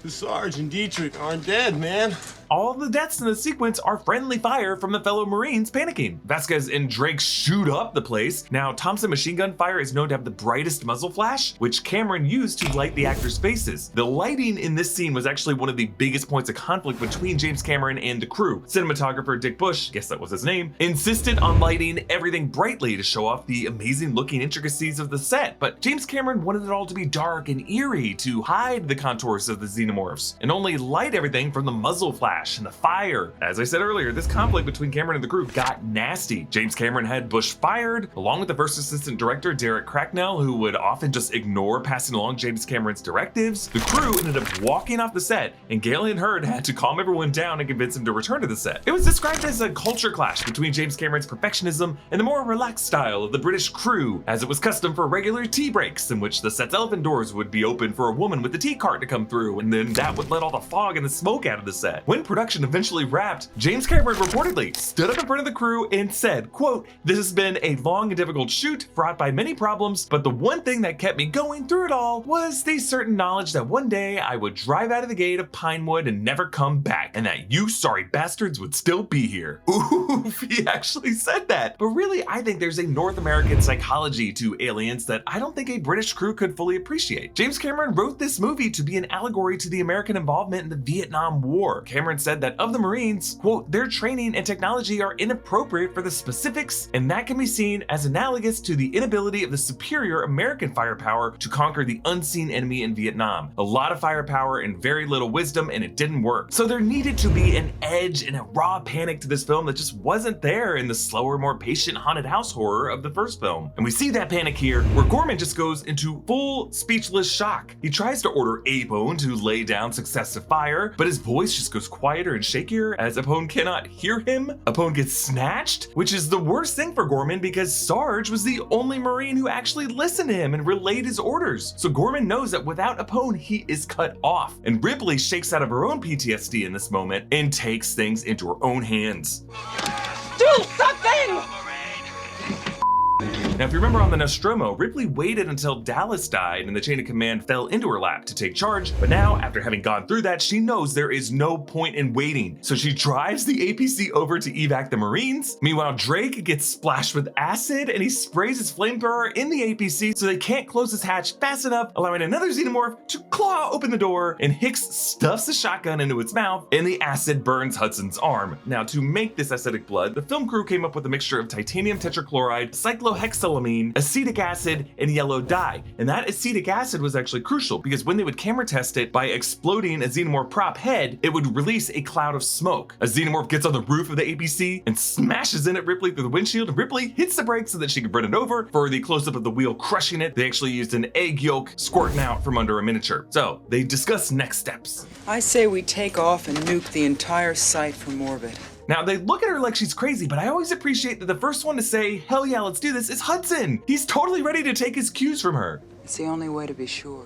The Sarge and Dietrich aren't dead, man. All of the deaths in the sequence are friendly fire from the fellow Marines panicking. Vasquez and Drake shoot up the place. Now, Thompson machine gun fire is known to have the brightest muzzle flash, which Cameron used to light the actors' faces. The lighting in this scene was actually one of the biggest points of conflict between James Cameron and the crew. Cinematographer Dick Bush, guess that was his name, insisted on lighting everything brightly to show off the amazing looking intricacies of the set, but James Cameron wanted it all to be dark and eerie to hide the contours of the Xenomorphs, and only light everything from the muzzle flash and the fire. As I said earlier, this conflict between Cameron and the group got nasty. James Cameron had Bush fired, along with the first assistant director, Derek Cracknell, who would often just ignore passing along James Cameron's directives. The crew ended up walking off the set, and Galen Hurd had to calm everyone down and convince him to return to the set. It was described as a culture clash between James Cameron's perfectionism and the more relaxed style of the British crew, as it was custom for regular tea breaks, in which the set's elephant doors would be open for a woman with the tea cart to come through, and then that would let all the fog and the smoke out of the set. When production eventually wrapped, James Cameron reportedly stood up in front of the crew and said, quote, "This has been a long and difficult shoot, fraught by many problems, but the one thing that kept me going through it all was the certain knowledge that one day I would drive out of the gate of Pinewood and never come back, and that you sorry bastards would still be here." Oof, he actually said that. But really, I think there's a North American psychology to aliens that I don't think a British crew could fully appreciate. James Cameron wrote this movie to be an allegory to the American involvement in the Vietnam War. Cameron said that of the Marines, quote, "Their training and technology are inappropriate for the specifics, and that can be seen as analogous to the inability of the superior American firepower to conquer the unseen enemy in Vietnam. A lot of firepower and very little wisdom, and it didn't work." So there needed to be an edge and a raw panic to this film that just wasn't there in the slower, more patient haunted house horror of the first film. And we see that panic here, where Gorman just goes into full speechless shock. He tries to order Apone to lay down successive fire, but his voice just goes quieter and shakier as Apone cannot hear him. Apone gets snatched, which is the worst thing for Gorman because Sarge was the only Marine who actually listened to him and relayed his orders. So Gorman knows that without Apone, he is cut off. And Ripley shakes out of her own PTSD in this moment and takes things into her own hands. Do something! Now, if you remember on the Nostromo, Ripley waited until Dallas died and the chain of command fell into her lap to take charge, but now, after having gone through that, she knows there is no point in waiting. So she drives the APC over to evac the Marines. Meanwhile, Drake gets splashed with acid and he sprays his flamethrower in the APC so they can't close his hatch fast enough, allowing another Xenomorph to claw open the door, and Hicks stuffs a shotgun into its mouth and the acid burns Hudson's arm. Now, to make this acidic blood, the film crew came up with a mixture of titanium tetrachloride, cyclohexylamine, acetic acid, and yellow dye. And that acetic acid was actually crucial because when they would camera test it by exploding a Xenomorph prop head, it would release a cloud of smoke. A Xenomorph gets on the roof of the APC and smashes in at Ripley through the windshield, and Ripley hits the brakes so that she could run it over. For the close-up of the wheel crushing it, they actually used an egg yolk squirting out from under a miniature. So they discuss next steps. I say we take off and nuke the entire site from orbit. Now, they look at her like she's crazy, but I always appreciate that the first one to say, "Hell yeah, let's do this," is Hudson. He's totally ready to take his cues from her. It's the only way to be sure.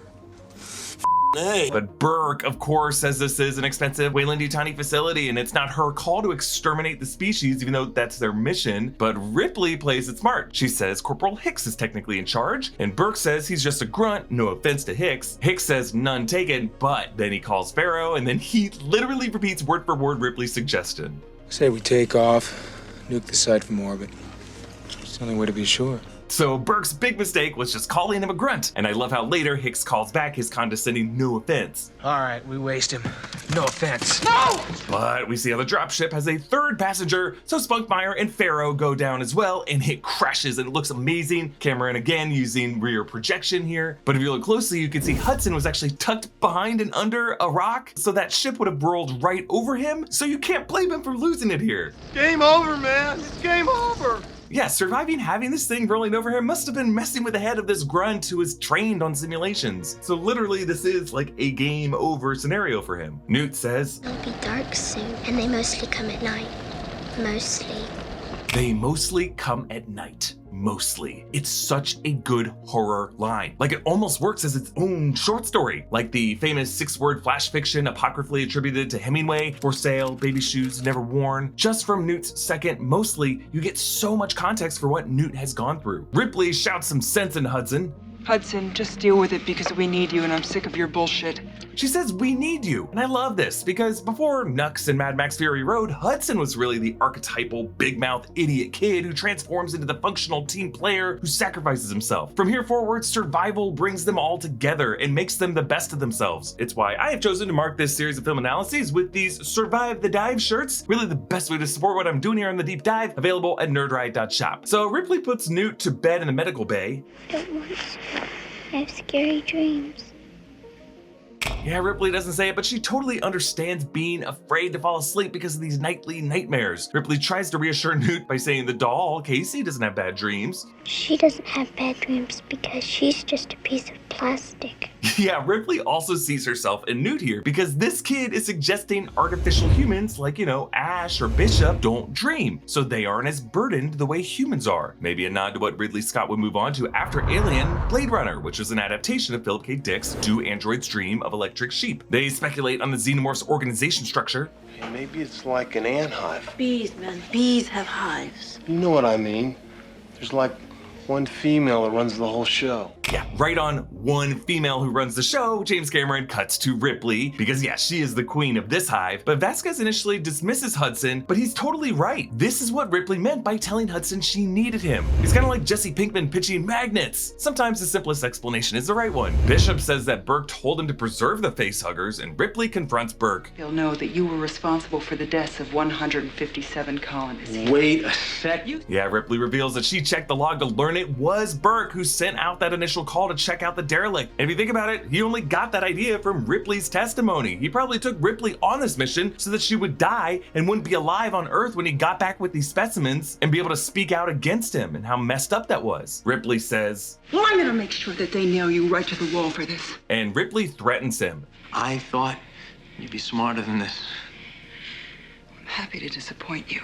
But Burke, of course, says this is an expensive Weyland-Yutani facility and it's not her call to exterminate the species, even though that's their mission. But Ripley plays it smart. She says Corporal Hicks is technically in charge, and Burke says he's just a grunt, no offense to Hicks. Hicks says none taken, but then he calls Pharaoh, and then he literally repeats word for word Ripley's suggestion. Say we take off, nuke the site from orbit. It's the only way to be sure. So Burke's big mistake was just calling him a grunt, and I love how later Hicks calls back his condescending no offense. All right, we waste him. No offense. No! But we see how the dropship has a third passenger, so Spunkmeyer and Pharaoh go down as well, and it crashes and it looks amazing. Cameron again using rear projection here, but if you look closely, you can see Hudson was actually tucked behind and under a rock, so that ship would have rolled right over him, so you can't blame him for losing it here. Game over, man. It's game over. Yeah, surviving having this thing rolling over him must have been messing with the head of this grunt who is trained on simulations. So literally this is like a game over scenario for him. Newt says, "It'll be dark soon, and they mostly come at night. Mostly." They mostly come at night. Mostly. It's such a good horror line. Like it almost works as its own short story, like the famous 6-word flash fiction apocryphally attributed to Hemingway, For Sale, Baby Shoes Never Worn. Just from Newt's second mostly, you get so much context for what Newt has gone through. Ripley shouts some sense into Hudson. Hudson, just deal with it because we need you and I'm sick of your bullshit. She says, "We need you." And I love this because before Nux and Mad Max Fury Road, Hudson was really the archetypal big mouth idiot kid who transforms into the functional team player who sacrifices himself. From here forward, survival brings them all together and makes them the best of themselves. It's why I have chosen to mark this series of film analyses with these Survive the Dive shirts. Really the best way to support what I'm doing here on the deep dive, available at nerdride.shop. So Ripley puts Newt to bed in the medical bay. I don't want to. I have scary dreams. Yeah, Ripley doesn't say it, but she totally understands being afraid to fall asleep because of these nightly nightmares. Ripley tries to reassure Newt by saying the doll, Casey, doesn't have bad dreams. She doesn't have bad dreams because she's just a piece of plastic. Yeah, Ripley also sees herself in Newt here because this kid is suggesting artificial humans like, Ash or Bishop don't dream, so they aren't as burdened the way humans are. Maybe a nod to what Ridley Scott would move on to after Alien, Blade Runner, which was an adaptation of Philip K. Dick's Do Androids Dream of Electric electric sheep. They speculate on the Xenomorph's organization structure. Hey, maybe it's like an ant hive. Bees, man. Bees have hives. You know what I mean. There's like one female that runs the whole show. Yeah, right on one female who runs the show, James Cameron cuts to Ripley, because yeah, she is the queen of this hive. But Vasquez initially dismisses Hudson, but he's totally right. This is what Ripley meant by telling Hudson she needed him. He's kind of like Jesse Pinkman pitching magnets. Sometimes the simplest explanation is the right one. Bishop says that Burke told him to preserve the Facehuggers, and Ripley confronts Burke. He'll know that you were responsible for the deaths of 157 colonists. Wait a sec. Yeah, Ripley reveals that she checked the log to learn it was Burke who sent out that initial call to check out the derelict. And if you think about it, he only got that idea from Ripley's testimony. He probably took Ripley on this mission so that she would die and wouldn't be alive on Earth when he got back with these specimens and be able to speak out against him and how messed up that was. Ripley says, Well, I'm gonna make sure that they nail you right to the wall for this. and Ripley threatens him. I thought you'd be smarter than this. I'm happy to disappoint you.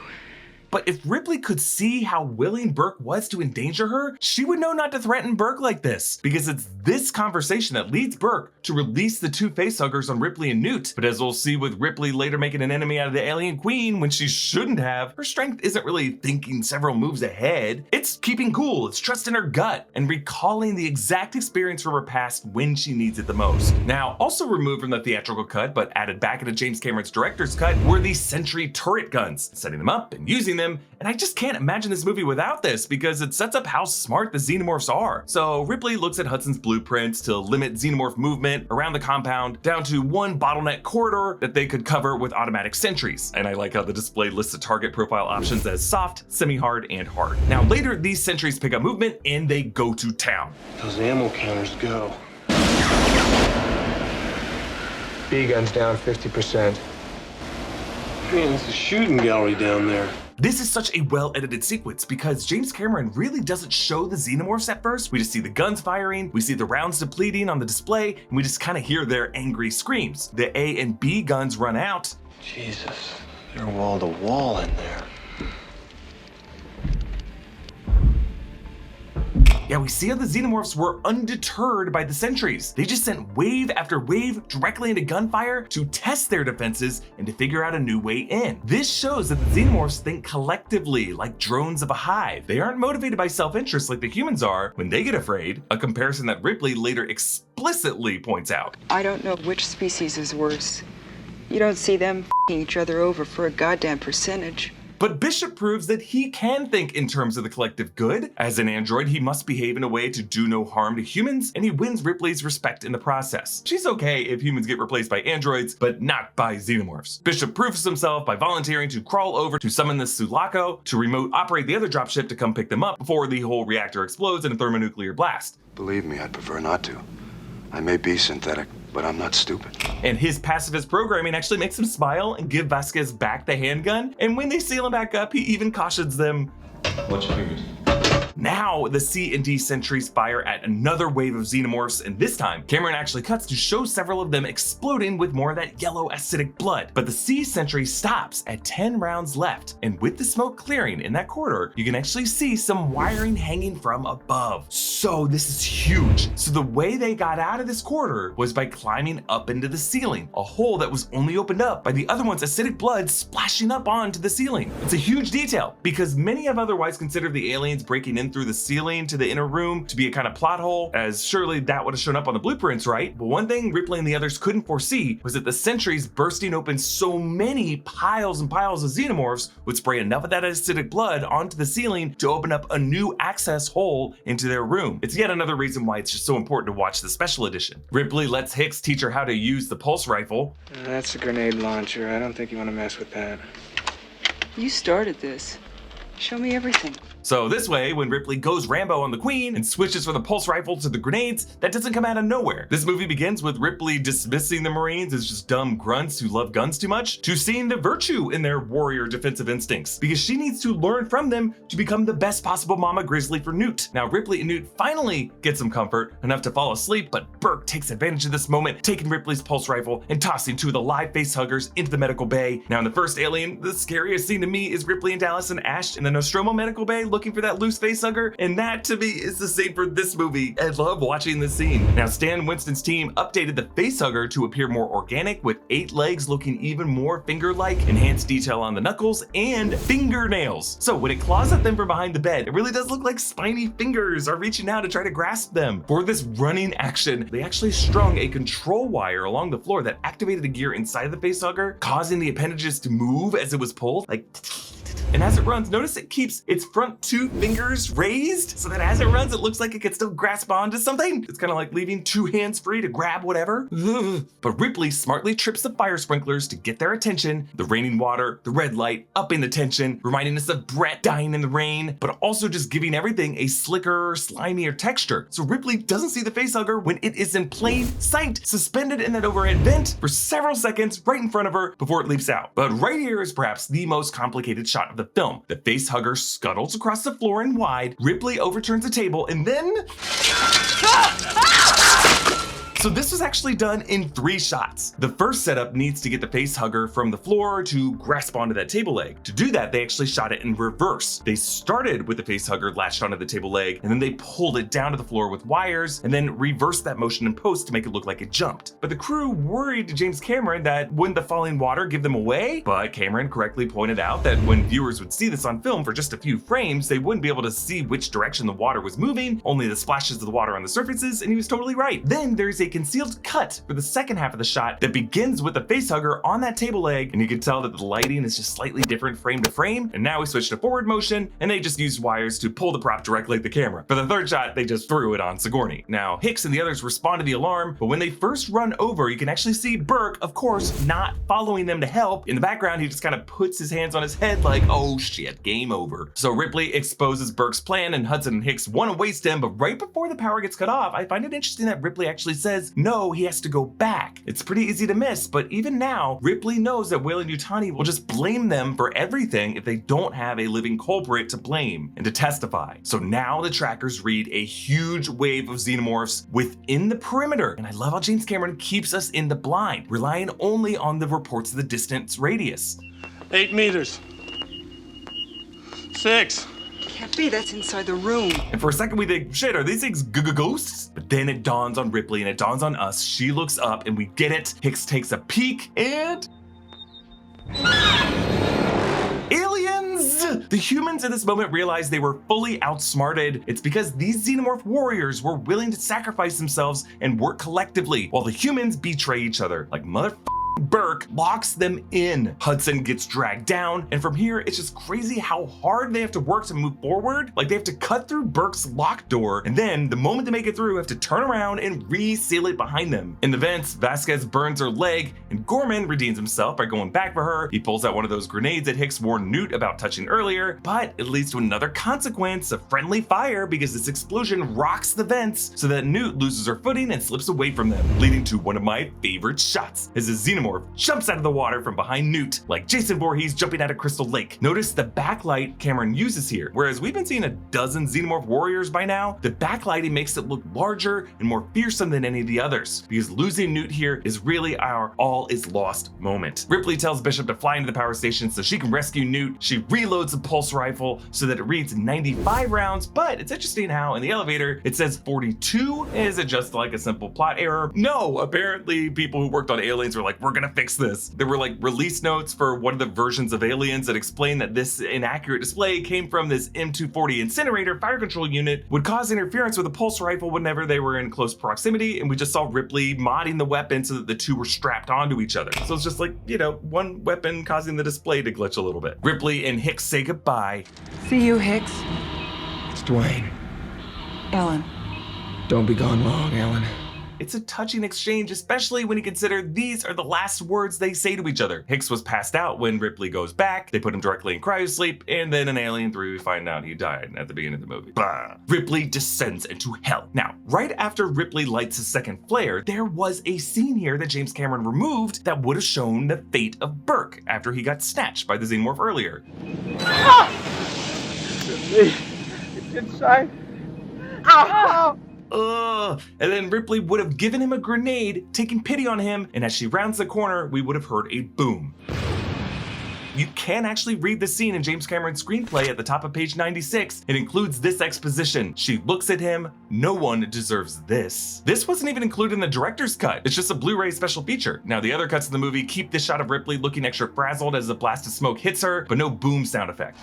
But if Ripley could see how willing Burke was to endanger her, she would know not to threaten Burke like this, because it's this conversation that leads Burke to release the two facehuggers on Ripley and Newt. But as we'll see with Ripley later making an enemy out of the alien queen when she shouldn't have, her strength isn't really thinking several moves ahead. It's keeping cool, it's trusting her gut, and recalling the exact experience from her past when she needs it the most. Now, also removed from the theatrical cut, but added back into James Cameron's director's cut, were the Sentry turret guns, setting them up and using them. And I just can't imagine this movie without this, because it sets up how smart the Xenomorphs are. So Ripley looks at Hudson's blueprints to limit Xenomorph movement around the compound down to one bottleneck corridor that they could cover with automatic sentries. And I like how the display lists the target profile options as soft, semi-hard, and hard. Now later, these sentries pick up movement and they go to town. Those ammo counters go. B guns down 50%. Man, it's a shooting gallery down there. This is such a well-edited sequence because James Cameron really doesn't show the Xenomorphs at first. We just see the guns firing, we see the rounds depleting on the display, and we just kind of hear their angry screams. The A and B guns run out. Jesus, they're wall to wall in there. Yeah, we see how the Xenomorphs were undeterred by the sentries. They just sent wave after wave directly into gunfire to test their defenses and to figure out a new way in. This shows that the Xenomorphs think collectively, like drones of a hive. They aren't motivated by self-interest like the humans are when they get afraid, a comparison that Ripley later explicitly points out. I don't know which species is worse. You don't see them f***ing each other over for a goddamn percentage. But Bishop proves that he can think in terms of the collective good. As an android, he must behave in a way to do no harm to humans, and he wins Ripley's respect in the process. She's okay if humans get replaced by androids, but not by Xenomorphs. Bishop proves himself by volunteering to crawl over to summon the Sulaco to remote operate the other dropship to come pick them up before the whole reactor explodes in a thermonuclear blast. Believe me, I'd prefer not to. I may be synthetic, but I'm not stupid. And his pacifist programming actually makes him smile and give Vasquez back the handgun. And when they seal him back up, he even cautions them, Watch your fingers. Now, the C and D sentries fire at another wave of Xenomorphs, and this time, Cameron actually cuts to show several of them exploding with more of that yellow acidic blood. But the C sentry stops at 10 rounds left, and with the smoke clearing in that corridor, you can actually see some wiring hanging from above. So this is huge. So the way they got out of this corridor was by climbing up into the ceiling, a hole that was only opened up by the other one's acidic blood splashing up onto the ceiling. It's a huge detail, because many have otherwise considered the aliens breaking in through the ceiling to the inner room to be a kind of plot hole, as surely that would have shown up on the blueprints, right? But one thing Ripley and the others couldn't foresee was that the sentries bursting open so many piles and piles of Xenomorphs would spray enough of that acidic blood onto the ceiling to open up a new access hole into their room. It's yet another reason why it's just so important to watch the special edition. Ripley lets Hicks teach her how to use the pulse rifle. That's a grenade launcher. I don't think you want to mess with that. You started this. Show me everything. So this way, when Ripley goes Rambo on the Queen and switches from the pulse rifle to the grenades, that doesn't come out of nowhere. This movie begins with Ripley dismissing the Marines as just dumb grunts who love guns too much, to seeing the virtue in their warrior defensive instincts, because she needs to learn from them to become the best possible Mama Grizzly for Newt. Now Ripley and Newt finally get some comfort, enough to fall asleep, but Burke takes advantage of this moment, taking Ripley's pulse rifle and tossing two of the live facehuggers into the medical bay. Now in the first Alien, the scariest scene to me is Ripley and Dallas and Ash in the Nostromo medical bay looking for that loose facehugger, and that to me is the same for this movie. I love watching this scene. Now, Stan Winston's team updated the facehugger to appear more organic, with 8 legs looking even more finger-like, enhanced detail on the knuckles, and fingernails. So when it claws at them from behind the bed, it really does look like spiny fingers are reaching out to try to grasp them. For this running action, they actually strung a control wire along the floor that activated a gear inside of the facehugger, causing the appendages to move as it was pulled, like. And as it runs, notice it keeps its front 2 fingers raised so that as it runs, it looks like it can still grasp onto something. It's kind of like leaving 2 hands free to grab whatever. But Ripley smartly trips the fire sprinklers to get their attention. The raining water, the red light, upping the tension, reminding us of Brett dying in the rain, but also just giving everything a slicker, slimier texture. So Ripley doesn't see the facehugger when it is in plain sight, suspended in that overhead vent for several seconds right in front of her before it leaps out. But right here is perhaps the most complicated shot of the film. The facehugger scuttles across the floor and wide, Ripley overturns the table, and then... So this was actually done in 3 shots. The first setup needs to get the facehugger from the floor to grasp onto that table leg. To do that, they actually shot it in reverse. They started with the facehugger latched onto the table leg, and then they pulled it down to the floor with wires, and then reversed that motion in post to make it look like it jumped. But the crew worried James Cameron that wouldn't the falling water give them away? But Cameron correctly pointed out that when viewers would see this on film for just a few frames, they wouldn't be able to see which direction the water was moving, only the splashes of the water on the surfaces, and he was totally right. Then there's a concealed cut for the second half of the shot that begins with the facehugger on that table leg, and you can tell that the lighting is just slightly different frame to frame, and now we switch to forward motion, and they just used wires to pull the prop directly at the camera. For the third shot, they just threw it on Sigourney. Now, Hicks and the others respond to the alarm, but when they first run over, you can actually see Burke, of course, not following them to help. In the background, he just kind of puts his hands on his head like, oh shit, game over. So Ripley exposes Burke's plan, and Hudson and Hicks want to waste him, but right before the power gets cut off, I find it interesting that Ripley actually says, no, he has to go back. It's pretty easy to miss, but even now, Ripley knows that Weyland-Yutani will just blame them for everything if they don't have a living culprit to blame and to testify. So now the trackers read a huge wave of xenomorphs within the perimeter, and I love how James Cameron keeps us in the blind, relying only on the reports of the distance radius. 8 meters. 6. Can't be, that's inside the room. And for a second we think, shit, are these things ghosts? But then it dawns on Ripley and it dawns on us. She looks up and we get it. Hicks takes a peek and... aliens! The humans in this moment realized they were fully outsmarted. It's because these xenomorph warriors were willing to sacrifice themselves and work collectively, while the humans betray each other. Like Burke locks them in. Hudson gets dragged down, and from here, it's just crazy how hard they have to work to move forward. Like they have to cut through Burke's locked door, and then the moment they make it through, have to turn around and re-seal it behind them. In the vents, Vasquez burns her leg, and Gorman redeems himself by going back for her. He pulls out one of those grenades that Hicks warned Newt about touching earlier, but it leads to another consequence, a friendly fire, because this explosion rocks the vents so that Newt loses her footing and slips away from them, leading to one of my favorite shots, as a xenomorph jumps out of the water from behind Newt, like Jason Voorhees jumping out of Crystal Lake. Notice the backlight Cameron uses here. Whereas we've been seeing a dozen xenomorph warriors by now, the backlighting makes it look larger and more fearsome than any of the others, because losing Newt here is really our all is lost moment. Ripley tells Bishop to fly into the power station so she can rescue Newt. She reloads the pulse rifle so that it reads 95 rounds, but it's interesting how in the elevator it says 42. Is it just like a simple plot error? No, apparently people who worked on Aliens were like, we're gonna fix this. There were like release notes for one of the versions of Aliens that explained that this inaccurate display came from this M240 incinerator fire control unit, would cause interference with a pulse rifle whenever they were in close proximity, and we just saw Ripley modding the weapon so that the two were strapped onto each other. So it's just like, you know, one weapon causing the display to glitch a little bit. Ripley and Hicks say goodbye. See you, Hicks. It's Dwayne. Ellen. Don't be gone long, Ellen. It's a touching exchange, especially when you consider these are the last words they say to each other. Hicks was passed out when Ripley goes back. They put him directly in cryosleep, and then in Alien 3 we find out he died at the beginning of the movie. Bah. Ripley descends into hell. Now, right after Ripley lights a second flare, there was a scene here that James Cameron removed that would have shown the fate of Burke after he got snatched by the xenomorph earlier. It's inside. Ow! And then Ripley would have given him a grenade, taking pity on him, and as she rounds the corner, we would have heard a boom. You can actually read the scene in James Cameron's screenplay at the top of page 96. It includes this exposition. She looks at him. No one deserves this. This wasn't even included in the director's cut. It's just a Blu-ray special feature. Now, the other cuts of the movie keep this shot of Ripley looking extra frazzled as a blast of smoke hits her, but no boom sound effect.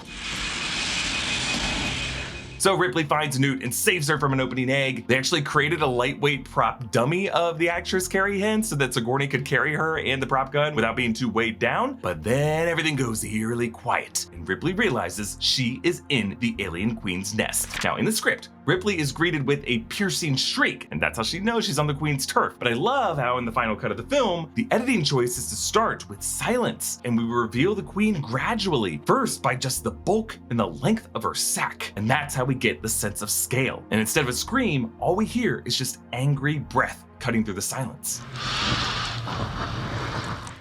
So Ripley finds Newt and saves her from an opening egg. They actually created a lightweight prop dummy of the actress Carrie Henn so that Sigourney could carry her and the prop gun without being too weighed down. But then everything goes eerily quiet and Ripley realizes she is in the alien queen's nest. Now in the script, Ripley is greeted with a piercing shriek, and that's how she knows she's on the queen's turf. But I love how in the final cut of the film, the editing choice is to start with silence, and we reveal the queen gradually, first by just the bulk and the length of her sack. And that's how we get the sense of scale. And instead of a scream, all we hear is just angry breath cutting through the silence.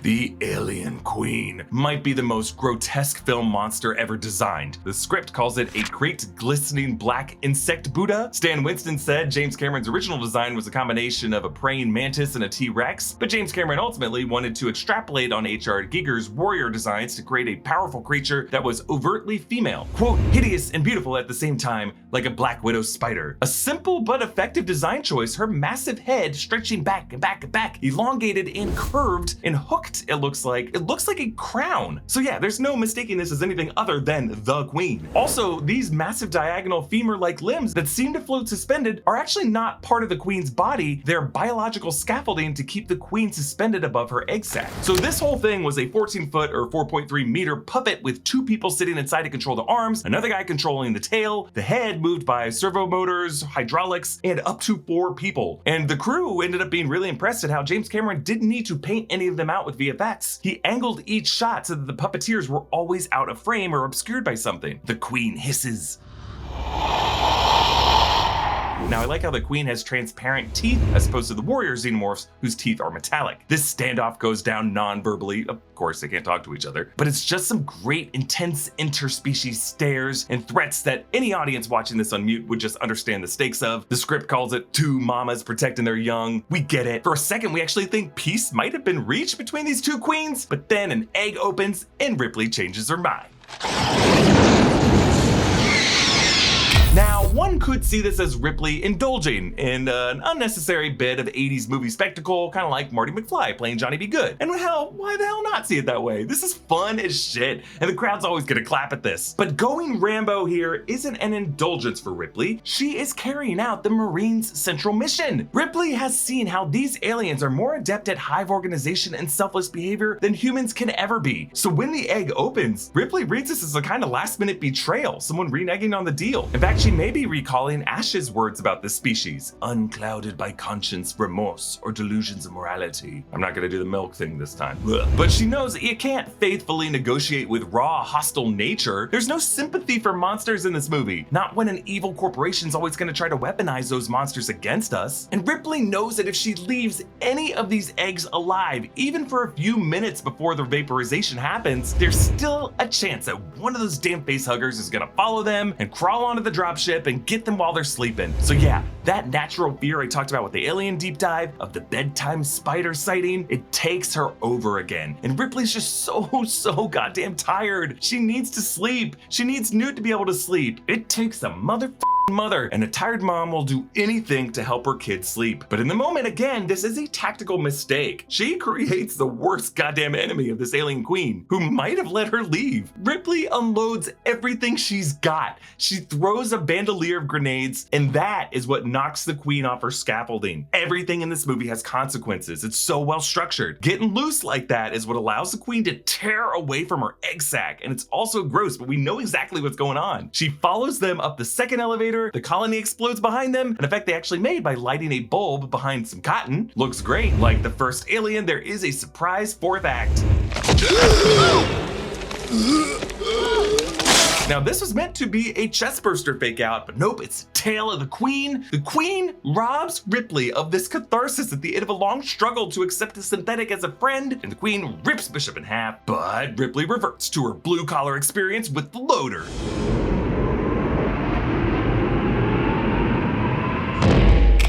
The Alien Queen might be the most grotesque film monster ever designed. The script calls it a great glistening black insect Buddha. Stan Winston said James Cameron's original design was a combination of a praying mantis and a T-Rex, but James Cameron ultimately wanted to extrapolate on H.R. Giger's warrior designs to create a powerful creature that was overtly female. Quote, hideous and beautiful at the same time, like a Black Widow spider. A simple but effective design choice, her massive head stretching back and back and back, elongated and curved and hooked. It looks like a crown. So yeah, there's no mistaking this as anything other than the queen. Also, these massive diagonal femur-like limbs that seem to float suspended are actually not part of the queen's body. They're biological scaffolding to keep the queen suspended above her egg sac. So this whole thing was a 14-foot or 4.3 meter puppet with two people sitting inside to control the arms, another guy controlling the tail, the head moved by servo motors, hydraulics, and up to 4 people. And the crew ended up being really impressed at how James Cameron didn't need to paint any of them out with VFX. He angled each shot so that the puppeteers were always out of frame or obscured by something. The queen hisses. Now, I like how the queen has transparent teeth as opposed to the warrior xenomorphs whose teeth are metallic. This standoff goes down non-verbally. Of course, they can't talk to each other, but it's just some great intense interspecies stares and threats that any audience watching this on mute would just understand the stakes of. The script calls it two mamas protecting their young. We get it. For a second, we actually think peace might have been reached between these two queens, but then an egg opens and Ripley changes her mind. Now, one could see this as Ripley indulging in an unnecessary bit of 80s movie spectacle, kind of like Marty McFly playing Johnny B. Good. And hell, why the hell not see it that way? This is fun as shit, and the crowd's always gonna clap at this. But going Rambo here isn't an indulgence for Ripley. She is carrying out the Marines' central mission. Ripley has seen how these aliens are more adept at hive organization and selfless behavior than humans can ever be. So when the egg opens, Ripley reads this as a kind of last-minute betrayal, someone reneging on the deal. In fact, she may be recalling Ash's words about this species, unclouded by conscience, remorse, or delusions of morality. I'm not gonna do the milk thing this time. Ugh. But she knows you can't faithfully negotiate with raw, hostile nature. There's no sympathy for monsters in this movie, not when an evil corporation's always gonna try to weaponize those monsters against us. And Ripley knows that if she leaves any of these eggs alive, even for a few minutes before the vaporization happens, there's still a chance that one of those damn facehuggers is gonna follow them and crawl onto the dropship and get them while they're sleeping. So yeah, that natural fear I talked about with the alien deep dive of the bedtime spider sighting, it takes her over again. And Ripley's just so goddamn tired. She needs to sleep. She needs Newt to be able to sleep. It takes a mother, and a tired mom will do anything to help her kid sleep. But in the moment, again, this is a tactical mistake. She creates the worst goddamn enemy of this alien queen, who might have let her leave. Ripley unloads everything she's got. She throws a bandolier of grenades, and that is what knocks the queen off her scaffolding. Everything in this movie has consequences. It's so well structured. Getting loose like that is what allows the queen to tear away from her egg sac, and it's also gross, but we know exactly what's going on. She follows them up the second elevator. The colony explodes behind them, an effect they actually made by lighting a bulb behind some cotton. Looks great. Like the first Alien, there is a surprise fourth act. Now this was meant to be a chestburster fake out, but nope, it's Tale of the Queen. The Queen robs Ripley of this catharsis at the end of a long struggle to accept a synthetic as a friend, and the Queen rips Bishop in half, but Ripley reverts to her blue-collar experience with the loader.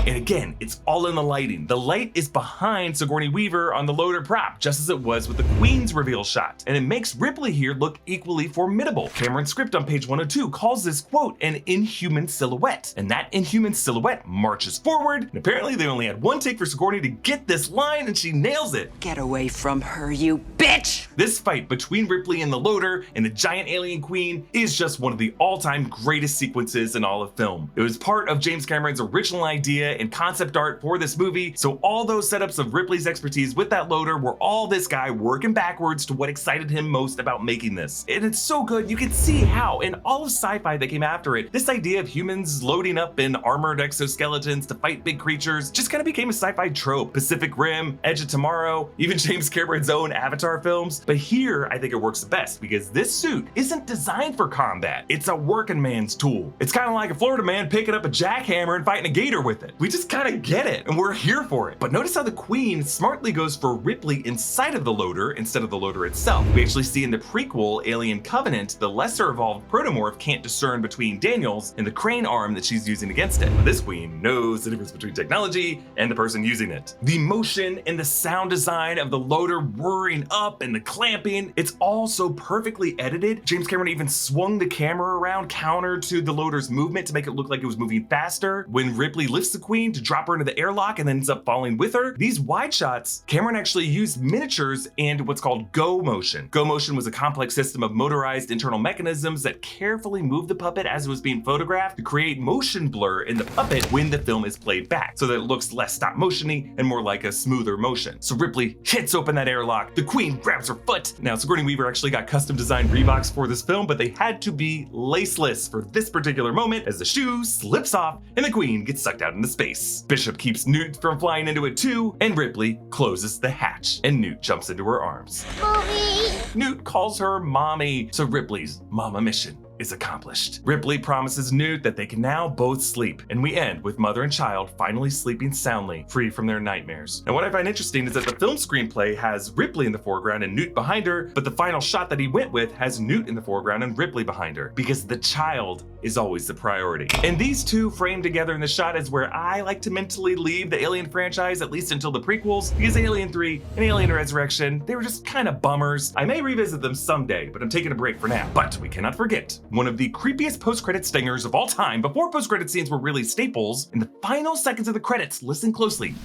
And again, it's all in the lighting. The light is behind Sigourney Weaver on the loader prop, just as it was with the Queen's reveal shot, and it makes Ripley here look equally formidable. Cameron's script on page 102 calls this quote an inhuman silhouette, and that inhuman silhouette marches forward, and apparently they only had one take for Sigourney to get this line, and she nails it. Get away from her, you bitch! This fight between Ripley and the loader and the giant alien queen is just one of the all-time greatest sequences in all of film. It was part of James Cameron's original idea and concept art for this movie, so all those setups of Ripley's expertise with that loader were all this guy working backwards to what excited him most about making this. And it's so good, you can see how in all of sci-fi that came after it, this idea of humans loading up in armored exoskeletons to fight big creatures just kind of became a sci-fi trope. Pacific Rim, Edge of Tomorrow, even James Cameron's own Avatar films. But here, I think it works the best because this suit isn't designed for combat. It's a working man's tool. It's kind of like a Florida man picking up a jackhammer and fighting a gator with it. We just kind of get it, and we're here for it. But notice how the Queen smartly goes for Ripley inside of the loader instead of the loader itself. We actually see in the prequel Alien Covenant, the lesser evolved protomorph can't discern between Daniels and the crane arm that she's using against it. But this Queen knows the difference between technology and the person using it. The motion and the sound design of the loader whirring up and the clamping, it's all so perfectly edited. James Cameron even swung the camera around counter to the loader's movement to make it look like it was moving faster. When Ripley lifts the Queen to drop her into the airlock and then ends up falling with her, these wide shots, Cameron actually used miniatures and what's called go motion. Go motion was a complex system of motorized internal mechanisms that carefully moved the puppet as it was being photographed to create motion blur in the puppet when the film is played back, so that it looks less stop motion-y and more like a smoother motion. So Ripley hits open that airlock, the Queen grabs her foot. Now Sigourney Weaver actually got custom designed Reeboks for this film, but they had to be laceless for this particular moment as the shoe slips off and the Queen gets sucked out into space. Bishop keeps Newt from flying into it too, and Ripley closes the hatch and Newt jumps into her arms. Mommy! Newt calls her mommy, so Ripley's mama mission is accomplished. Ripley promises Newt that they can now both sleep, and we end with mother and child finally sleeping soundly, free from their nightmares. Now what I find interesting is that the film screenplay has Ripley in the foreground and Newt behind her, but the final shot that he went with has Newt in the foreground and Ripley behind her, because the child is always the priority. And these two framed together in the shot is where I like to mentally leave the Alien franchise, at least until the prequels, because Alien 3 and Alien Resurrection, they were just kind of bummers. I may revisit them someday, but I'm taking a break for now. But we cannot forget one of the creepiest post-credit stingers of all time, before post-credit scenes were really staples. In the final seconds of the credits, listen closely.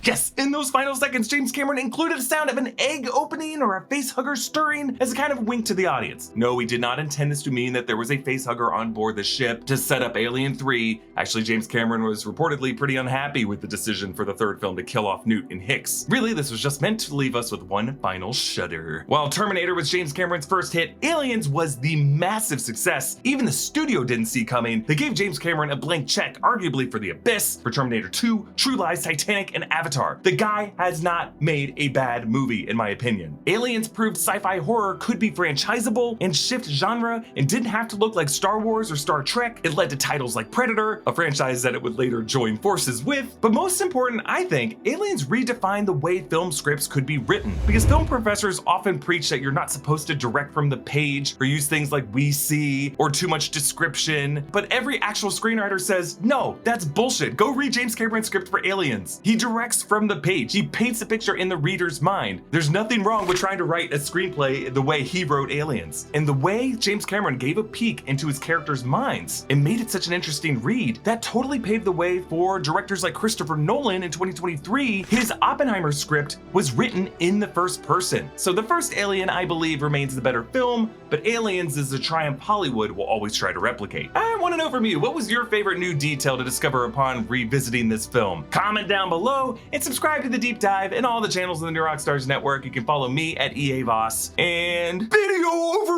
Yes, in those final seconds, James Cameron included a sound of an egg opening or a facehugger stirring as a kind of wink to the audience. No, he did not intend this to mean that there was a facehugger on board the ship to set up Alien 3. Actually, James Cameron was reportedly pretty unhappy with the decision for the third film to kill off Newt and Hicks. Really, this was just meant to leave us with one final shudder. While Terminator was James Cameron's first hit, Aliens was the massive success even the studio didn't see coming. They gave James Cameron a blank check, arguably for The Abyss, for Terminator 2, True Lies, Titanic, and Avatar. The guy has not made a bad movie, in my opinion. Aliens proved sci-fi horror could be franchisable and shift genre and didn't have to look like Star Wars or Star Trek. It led to titles like Predator, a franchise that it would later join forces with. But most important, I think, Aliens redefined the way film scripts could be written, because film professors often preach that you're not supposed to direct from the page or use things like "we see" or too much description. But every actual screenwriter says, no, that's bullshit. Go read James Cameron's script for Aliens. He directs from the page. He paints a picture in the reader's mind. There's nothing wrong with trying to write a screenplay the way he wrote Aliens. And the way James Cameron gave a peek into his characters' minds and made it such an interesting read, that totally paved the way for directors like Christopher Nolan in 2023. His Oppenheimer script was written in the first person. So the first Alien, I believe, remains the better film, but Aliens is a triumph Hollywood will always try to replicate. I want to know from you, what was your favorite new detail to discover upon revisiting this film? Comment down below and subscribe to the Deep Dive and all the channels in the New Rockstars Network. You can follow me at EA Voss, and video over.